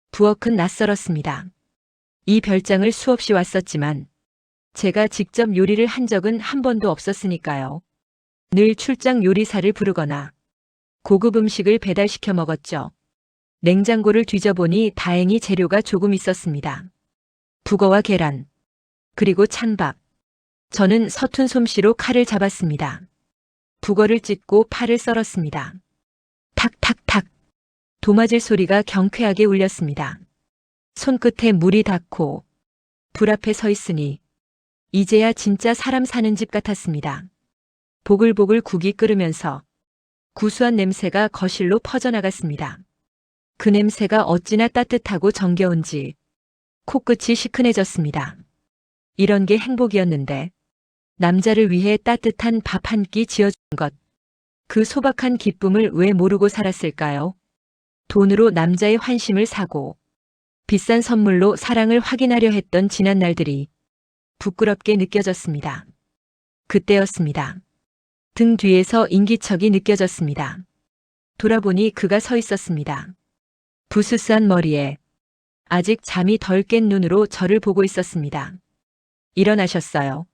부엌은 낯설었습니다. 이 별장을 수없이 왔었지만 제가 직접 요리를 한 적은 한 번도 없었으니까요. 늘 출장 요리사를 부르거나 고급 음식을 배달시켜 먹었죠. 냉장고를 뒤져보니 다행히 재료가 조금 있었습니다. 북어와 계란, 그리고 찬밥. 저는 서툰 솜씨로 칼을 잡았습니다. 북어를 찢고 파를 썰었습니다. 탁탁탁. 도마질 소리가 경쾌하게 울렸습니다. 손끝에 물이 닿고 불 앞에 서 있으니 이제야 진짜 사람 사는 집 같았습니다. 보글보글 국이 끓으면서 구수한 냄새가 거실로 퍼져나갔습니다. 그 냄새가 어찌나 따뜻하고 정겨운지 코끝이 시큰해졌습니다. 이런 게 행복이었는데 남자를 위해 따뜻한 밥 한 끼 지어준 것. 그 소박한 기쁨을 왜 모르고 살았을까요? 돈으로 남자의 환심을 사고 비싼 선물로 사랑을 확인하려 했던 지난 날들이 부끄럽게 느껴졌습니다. 그때였습니다. 등 뒤에서 인기척이 느껴졌습니다. 돌아보니 그가 서 있었습니다. 부스스한 머리에 아직 잠이 덜 깬 눈으로 저를 보고 있었습니다. 일어나셨어요.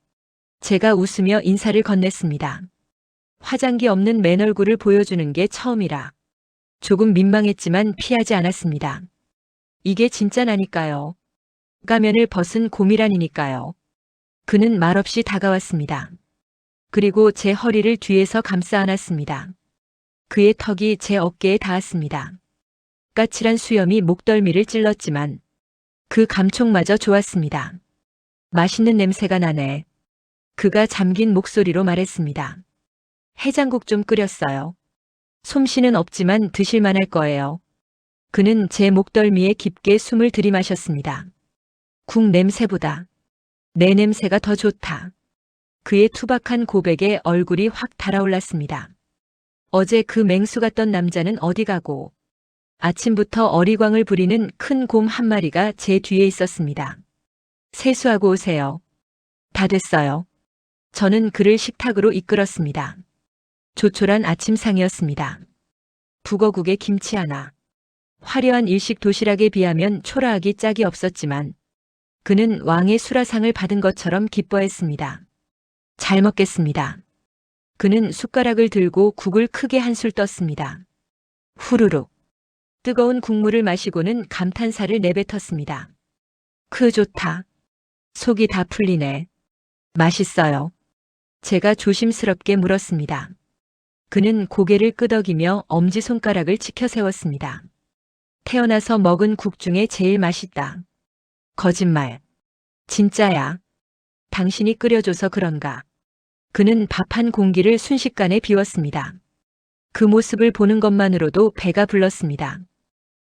제가 웃으며 인사를 건넸습니다. 화장기 없는 맨 얼굴을 보여주는 게 처음이라 조금 민망했지만 피하지 않았습니다. 이게 진짜라니까요. 가면을 벗은 고미란이니까요. 그는 말없이 다가왔습니다. 그리고 제 허리를 뒤에서 감싸 안았습니다. 그의 턱이 제 어깨에 닿았습니다. 까칠한 수염이 목덜미를 찔렀지만 그 감촉마저 좋았습니다. 맛있는 냄새가 나네. 그가 잠긴 목소리로 말했습니다. 해장국 좀 끓였어요. 솜씨는 없지만 드실만 할 거예요. 그는 제 목덜미에 깊게 숨을 들이마셨습니다. 국 냄새보다 내 냄새가 더 좋다. 그의 투박한 고백에 얼굴이 확 달아올랐습니다. 어제 그 맹수 같던 남자는 어디 가고 아침부터 어리광을 부리는 큰 곰 한 마리가 제 뒤에 있었습니다. 세수하고 오세요. 다 됐어요. 저는 그를 식탁으로 이끌었습니다. 조촐한 아침상이었습니다. 북어국에 김치 하나. 화려한 일식 도시락에 비하면 초라하기 짝이 없었지만 그는 왕의 수라상을 받은 것처럼 기뻐했습니다. 잘 먹겠습니다. 그는 숟가락을 들고 국을 크게 한술 떴습니다. 후루룩. 뜨거운 국물을 마시고는 감탄사를 내뱉었습니다. 좋다. 속이 다 풀리네. 맛있어요. 제가 조심스럽게 물었습니다. 그는 고개를 끄덕이며 엄지손가락을 치켜 세웠습니다. 태어나서 먹은 국 중에 제일 맛있다. 거짓말. 진짜야. 당신이 끓여줘서 그런가. 그는 밥 한 공기를 순식간에 비웠습니다. 그 모습을 보는 것만으로도 배가 불렀습니다.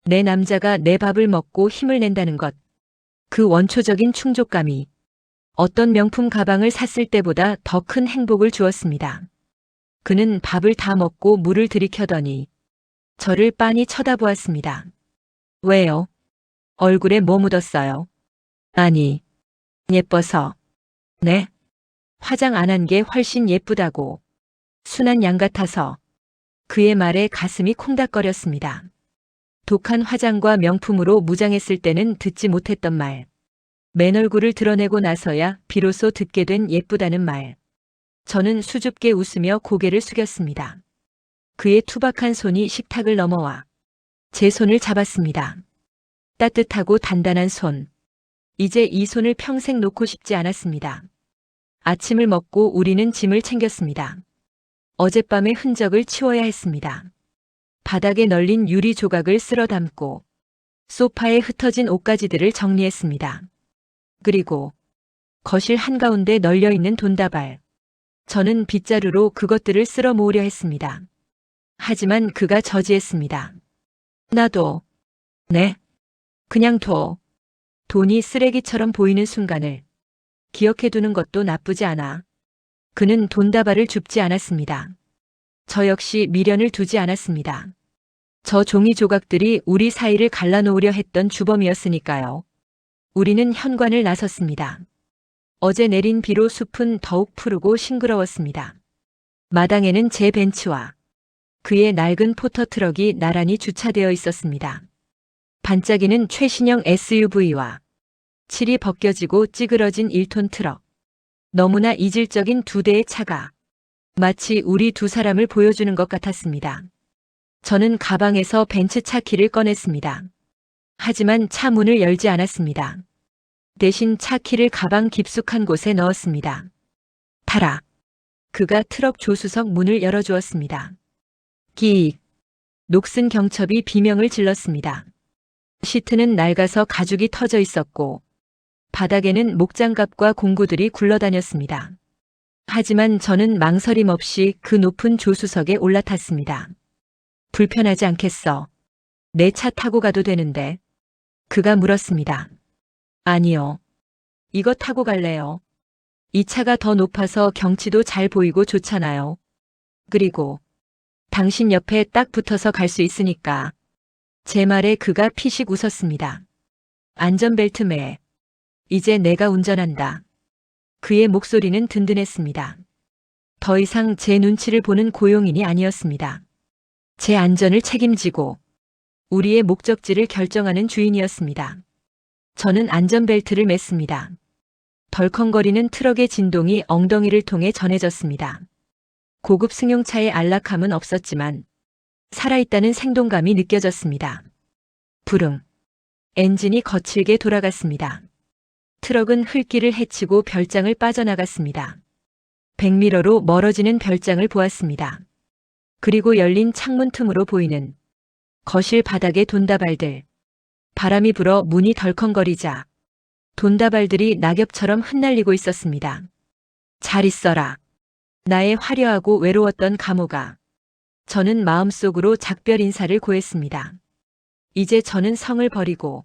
내 남자가 내 밥을 먹고 힘을 낸다는 것. 그 원초적인 충족감이 어떤 명품 가방을 샀을 때보다 더 큰 행복을 주었습니다. 그는 밥을 다 먹고 물을 들이켜더니 저를 빤히 쳐다보았습니다. 왜요? 얼굴에 뭐 묻었어요? 아니, 예뻐서. 네? 화장 안 한 게 훨씬 예쁘다고. 순한 양 같아서. 그의 말에 가슴이 콩닥거렸습니다. 독한 화장과 명품으로 무장했을 때는 듣지 못했던 말. 맨 얼굴을 드러내고 나서야 비로소 듣게 된 예쁘다는 말. 저는 수줍게 웃으며 고개를 숙였습니다. 그의 투박한 손이 식탁을 넘어와 제 손을 잡았습니다. 따뜻하고 단단한 손. 이제 이 손을 평생 놓고 싶지 않았습니다. 아침을 먹고 우리는 짐을 챙겼습니다. 어젯밤의 흔적을 치워야 했습니다. 바닥에 널린 유리 조각을 쓸어 담고 소파에 흩어진 옷가지들을 정리했습니다. 그리고 거실 한가운데 널려있는 돈다발. 저는 빗자루로 그것들을 쓸어 모으려 했습니다. 하지만 그가 저지했습니다. 나도. 네. 그냥 둬. 돈이 쓰레기처럼 보이는 순간을 기억해두는 것도 나쁘지 않아. 그는 돈다발을 줍지 않았습니다. 저 역시 미련을 두지 않았습니다. 저 종이 조각들이 우리 사이를 갈라놓으려 했던 주범이었으니까요. 우리는 현관을 나섰습니다. 어제 내린 비로 숲은 더욱 푸르고 싱그러웠습니다. 마당에는 제 벤츠와 그의 낡은 포터트럭이 나란히 주차되어 있었습니다. 반짝이는 최신형 SUV와 칠이 벗겨지고 찌그러진 1톤 트럭. 너무나 이질적인 두 대의 차가 마치 우리 두 사람을 보여주는 것 같았습니다. 저는 가방에서 벤츠 차 키를 꺼냈습니다. 하지만 차 문을 열지 않았습니다. 대신 차 키를 가방 깊숙한 곳에 넣었습니다. 타라. 그가 트럭 조수석 문을 열어주었습니다. 기익. 녹슨 경첩이 비명을 질렀습니다. 시트는 낡아서 가죽이 터져 있었고 바닥에는 목장갑과 공구들이 굴러다녔습니다. 하지만 저는 망설임 없이 그 높은 조수석에 올라탔습니다. 불편하지 않겠어. 내 차 타고 가도 되는데. 그가 물었습니다. 아니요. 이거 타고 갈래요. 이 차가 더 높아서 경치도 잘 보이고 좋잖아요. 그리고 당신 옆에 딱 붙어서 갈 수 있으니까. 제 말에 그가 피식 웃었습니다. 안전벨트 매. 이제 내가 운전한다. 그의 목소리는 든든했습니다. 더 이상 제 눈치를 보는 고용인이 아니었습니다. 제 안전을 책임지고 우리의 목적지를 결정하는 주인이었습니다. 저는 안전벨트를 맸습니다. 덜컹거리는 트럭의 진동이 엉덩이를 통해 전해졌습니다. 고급 승용차의 안락함은 없었지만 살아있다는 생동감이 느껴졌습니다. 부릉. 엔진이 거칠게 돌아갔습니다. 트럭은 흙길을 헤치고 별장을 빠져나갔습니다. 백미러로 멀어지는 별장을 보았습니다. 그리고 열린 창문 틈으로 보이는 거실 바닥의 돈다발들. 바람이 불어 문이 덜컹거리자 돈다발들이 낙엽처럼 흩날리고 있었습니다. 잘 있어라. 나의 화려하고 외로웠던 감호가. 저는 마음속으로 작별 인사를 고했습니다. 이제 저는 성을 버리고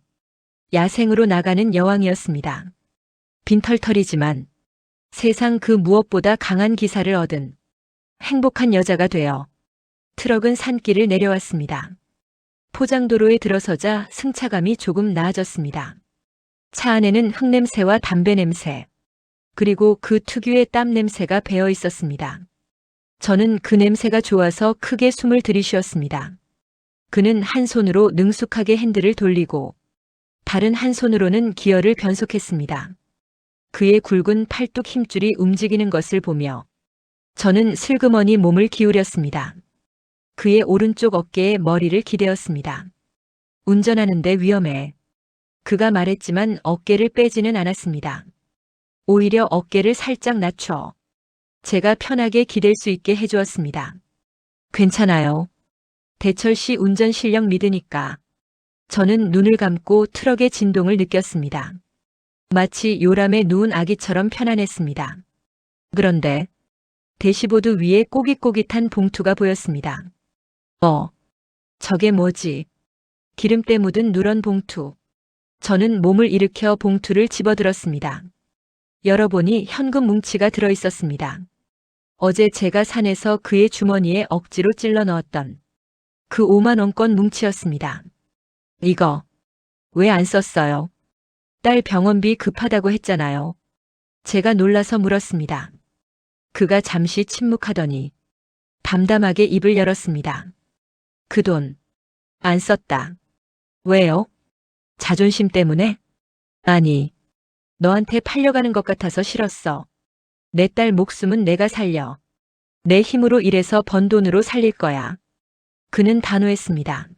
야생으로 나가는 여왕이었습니다. 빈털털이지만 세상 그 무엇보다 강한 기사를 얻은 행복한 여자가 되어 트럭은 산길을 내려왔습니다. 포장도로에 들어서자 승차감이 조금 나아졌습니다. 차 안에는 흙냄새와 담배 냄새, 그리고 그 특유의 땀 냄새가 배어 있었습니다. 저는 그 냄새가 좋아서 크게 숨을 들이쉬었습니다. 그는 한 손으로 능숙하게 핸들을 돌리고 다른 한 손으로는 기어를 변속했습니다. 그의 굵은 팔뚝 힘줄이 움직이는 것을 보며 저는 슬그머니 몸을 기울였습니다. 그의 오른쪽 어깨에 머리를 기대었습니다. 운전하는데 위험해. 그가 말했지만 어깨를 빼지는 않았습니다. 오히려 어깨를 살짝 낮춰 제가 편하게 기댈 수 있게 해주었습니다. 괜찮아요. 대철 씨 운전 실력 믿으니까. 저는 눈을 감고 트럭의 진동을 느꼈습니다. 마치 요람에 누운 아기처럼 편안했습니다. 그런데 대시보드 위에 꼬깃꼬깃한 봉투가 보였습니다. 저게 뭐지? 기름때 묻은 누런 봉투. 저는 몸을 일으켜 봉투를 집어들었습니다. 열어보니 현금 뭉치가 들어있었습니다. 어제 제가 산에서 그의 주머니에 억지로 찔러 넣었던 그 5만 원권 뭉치였습니다. 이거 왜 안 썼어요? 딸 병원비 급하다고 했잖아요. 제가 놀라서 물었습니다. 그가 잠시 침묵하더니 담담하게 입을 열었습니다. 그 돈 안 썼다. 왜요? 자존심 때문에? 아니, 너한테 팔려가는 것 같아서 싫었어. 내 딸 목숨은 내가 살려. 내 힘으로 일해서 번 돈으로 살릴 거야. 그는 단호했습니다.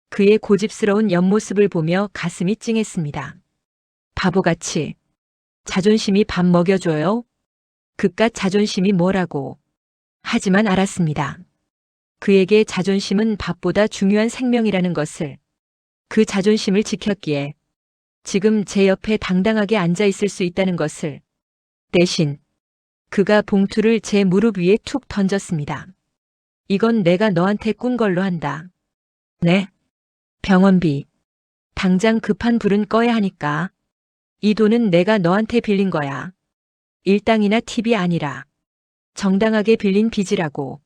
그의 고집스러운 옆모습을 보며 가슴이 찡했습니다. 바보같이. 자존심이 밥 먹여줘요? 그깟 자존심이 뭐라고. 하지만 알았습니다. 그에게 자존심은 밥보다 중요한 생명이라는 것을. 그 자존심을 지켰기에 지금 제 옆에 당당하게 앉아 있을 수 있다는 것을. 대신 그가 봉투를 제 무릎 위에 툭 던졌습니다. 이건 내가 너한테 꾼 걸로 한다. 네? 병원비 당장 급한 불은 꺼야 하니까. 이 돈은 내가 너한테 빌린 거야. 일당이나 팁이 아니라 정당하게 빌린 빚이라고.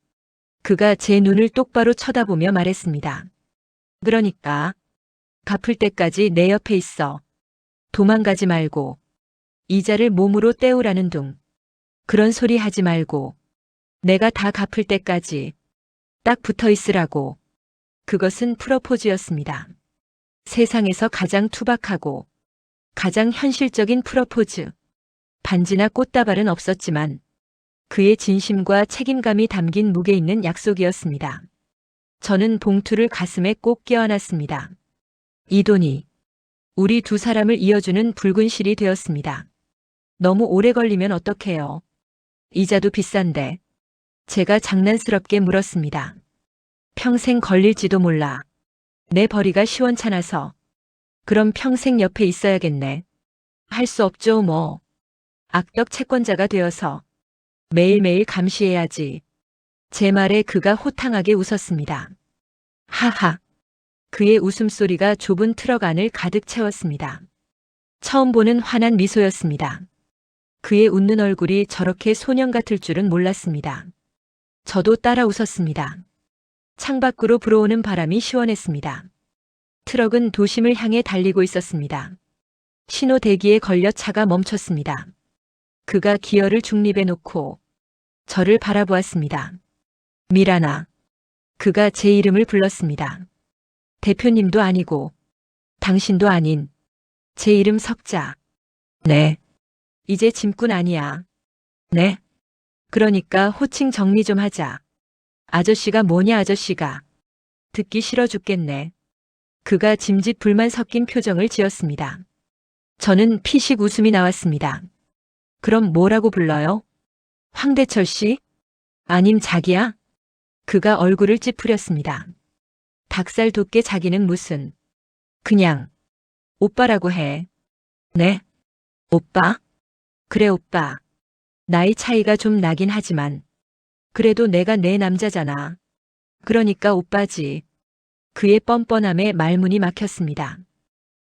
그가 제 눈을 똑바로 쳐다보며 말했습니다. 그러니까 갚을 때까지 내 옆에 있어. 도망가지 말고 이자를 몸으로 떼우라는 둥. 그런 소리 하지 말고 내가 다 갚을 때까지 딱 붙어 있으라고. 그것은 프러포즈였습니다. 세상에서 가장 투박하고 가장 현실적인 프러포즈. 반지나 꽃다발은 없었지만 그의 진심과 책임감이 담긴 무게 있는 약속이었습니다. 저는 봉투를 가슴에 꼭 껴안았습니다. 이 돈이 우리 두 사람을 이어주는 붉은 실이 되었습니다. 너무 오래 걸리면 어떡해요? 이자도 비싼데. 제가 장난스럽게 물었습니다. 평생 걸릴지도 몰라. 내 벌이가 시원찮아서. 그럼 평생 옆에 있어야겠네. 할 수 없죠, 뭐. 악덕 채권자가 되어서 매일매일 감시해야지. 제 말에 그가 호탕하게 웃었습니다. 하하. 그의 웃음소리가 좁은 트럭 안을 가득 채웠습니다. 처음 보는 환한 미소였습니다. 그의 웃는 얼굴이 저렇게 소년 같을 줄은 몰랐습니다. 저도 따라 웃었습니다. 창밖으로 불어오는 바람이 시원했습니다. 트럭은 도심을 향해 달리고 있었습니다. 신호 대기에 걸려 차가 멈췄습니다. 그가 기어를 중립에 놓고 저를 바라보았습니다. 미라나. 그가 제 이름을 불렀습니다. 대표님도 아니고 당신도 아닌 제 이름 석자. 네. 이제 짐꾼 아니야. 네. 그러니까 호칭 정리 좀 하자. 아저씨가 뭐냐 아저씨가. 듣기 싫어 죽겠네. 그가 짐짓 불만 섞인 표정을 지었습니다. 저는 피식 웃음이 나왔습니다. 그럼 뭐라고 불러요? 황대철 씨? 아님 자기야? 그가 얼굴을 찌푸렸습니다. 닭살 돋게 자기는 무슨. 그냥 오빠라고 해. 네? 오빠? 그래 오빠. 나이 차이가 좀 나긴 하지만 그래도 내가 내 남자잖아. 그러니까 오빠지. 그의 뻔뻔함에 말문이 막혔습니다.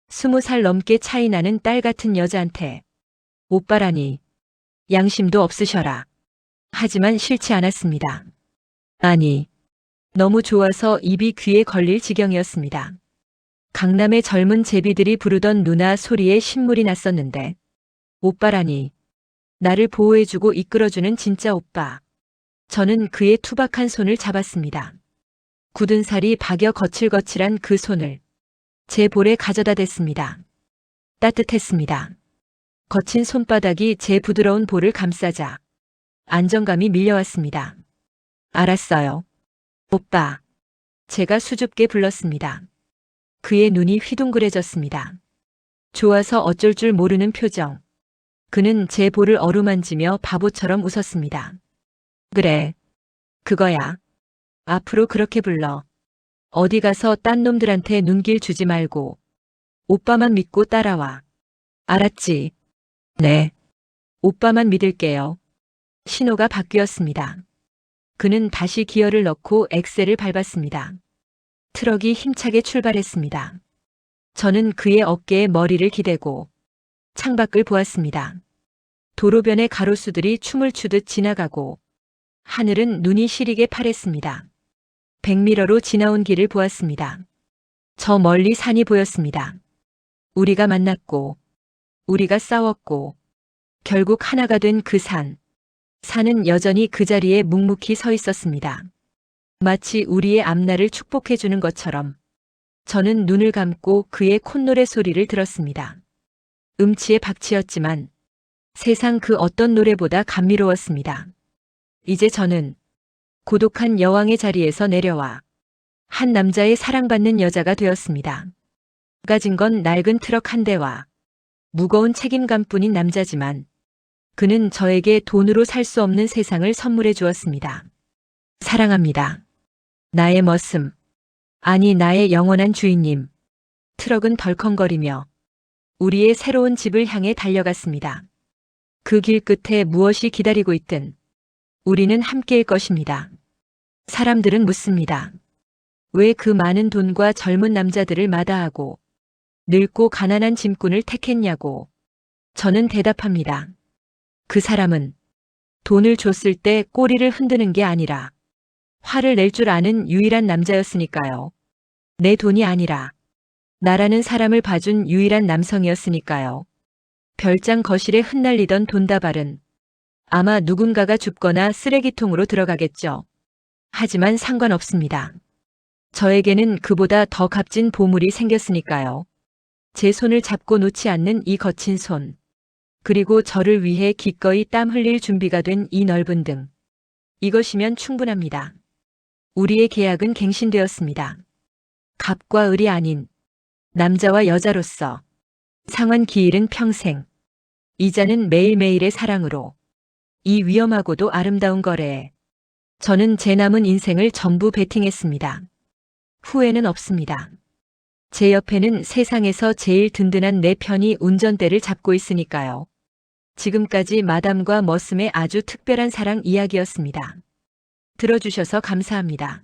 20살 넘게 차이 나는 딸 같은 여자한테 오빠라니. 양심도 없으셔라. 하지만 싫지 않았습니다. 아니, 너무 좋아서 입이 귀에 걸릴 지경이었습니다. 강남의 젊은 제비들이 부르던 누나 소리에 신물이 났었는데 오빠라니. 나를 보호해주고 이끌어주는 진짜 오빠. 저는 그의 투박한 손을 잡았습니다. 굳은 살이 박여 거칠거칠한 그 손을 제 볼에 가져다 댔습니다. 따뜻했습니다. 거친 손바닥이 제 부드러운 볼을 감싸자 안정감이 밀려왔습니다. 알았어요. 오빠. 제가 수줍게 불렀습니다. 그의 눈이 휘둥그레졌습니다. 좋아서 어쩔 줄 모르는 표정. 그는 제 볼을 어루만지며 바보처럼 웃었습니다. 그래. 그거야. 앞으로 그렇게 불러. 어디 가서 딴 놈들한테 눈길 주지 말고 오빠만 믿고 따라와. 알았지? 네. 오빠만 믿을게요. 신호가 바뀌었습니다. 그는 다시 기어를 넣고 엑셀을 밟았습니다. 트럭이 힘차게 출발했습니다. 저는 그의 어깨에 머리를 기대고 창밖을 보았습니다. 도로변의 가로수들이 춤을 추듯 지나가고 하늘은 눈이 시리게 파랬습니다. 백미러로 지나온 길을 보았습니다. 저 멀리 산이 보였습니다. 우리가 만났고 우리가 싸웠고 결국 하나가 된 그 산. 산은 여전히 그 자리에 묵묵히 서 있었습니다. 마치 우리의 앞날을 축복해 주는 것처럼 저는 눈을 감고 그의 콧노래 소리를 들었습니다. 음치의 박치였지만 세상 그 어떤 노래보다 감미로웠습니다. 이제 저는 고독한 여왕의 자리에서 내려와 한 남자의 사랑받는 여자가 되었습니다. 가진 건 낡은 트럭 한 대와 무거운 책임감뿐인 남자지만 그는 저에게 돈으로 살 수 없는 세상을 선물해 주었습니다. 사랑합니다. 나의 머슴. 아니 나의 영원한 주인님. 트럭은 덜컹거리며 우리의 새로운 집을 향해 달려갔습니다. 그 길 끝에 무엇이 기다리고 있든 우리는 함께일 것입니다. 사람들은 묻습니다. 왜 그 많은 돈과 젊은 남자들을 마다하고 늙고 가난한 짐꾼을 택했냐고. 저는 대답합니다. 그 사람은 돈을 줬을 때 꼬리를 흔드는 게 아니라 화를 낼 줄 아는 유일한 남자였으니까요. 내 돈이 아니라 나라는 사람을 봐준 유일한 남성이었으니까요. 별장 거실에 흩날리던 돈다발은 아마 누군가가 줍거나 쓰레기통으로 들어가겠죠. 하지만 상관없습니다. 저에게는 그보다 더 값진 보물이 생겼으니까요. 제 손을 잡고 놓지 않는 이 거친 손. 그리고 저를 위해 기꺼이 땀 흘릴 준비가 된 이 넓은 등. 이것이면 충분합니다. 우리의 계약은 갱신되었습니다. 갑과 을이 아닌 남자와 여자로서 상환 기일은 평생. 이자는 매일매일의 사랑으로. 이 위험하고도 아름다운 거래에 저는 제 남은 인생을 전부 베팅했습니다. 후회는 없습니다. 제 옆에는 세상에서 제일 든든한 내 편이 운전대를 잡고 있으니까요. 지금까지 마담과 머슴의 아주 특별한 사랑 이야기였습니다. 들어주셔서 감사합니다.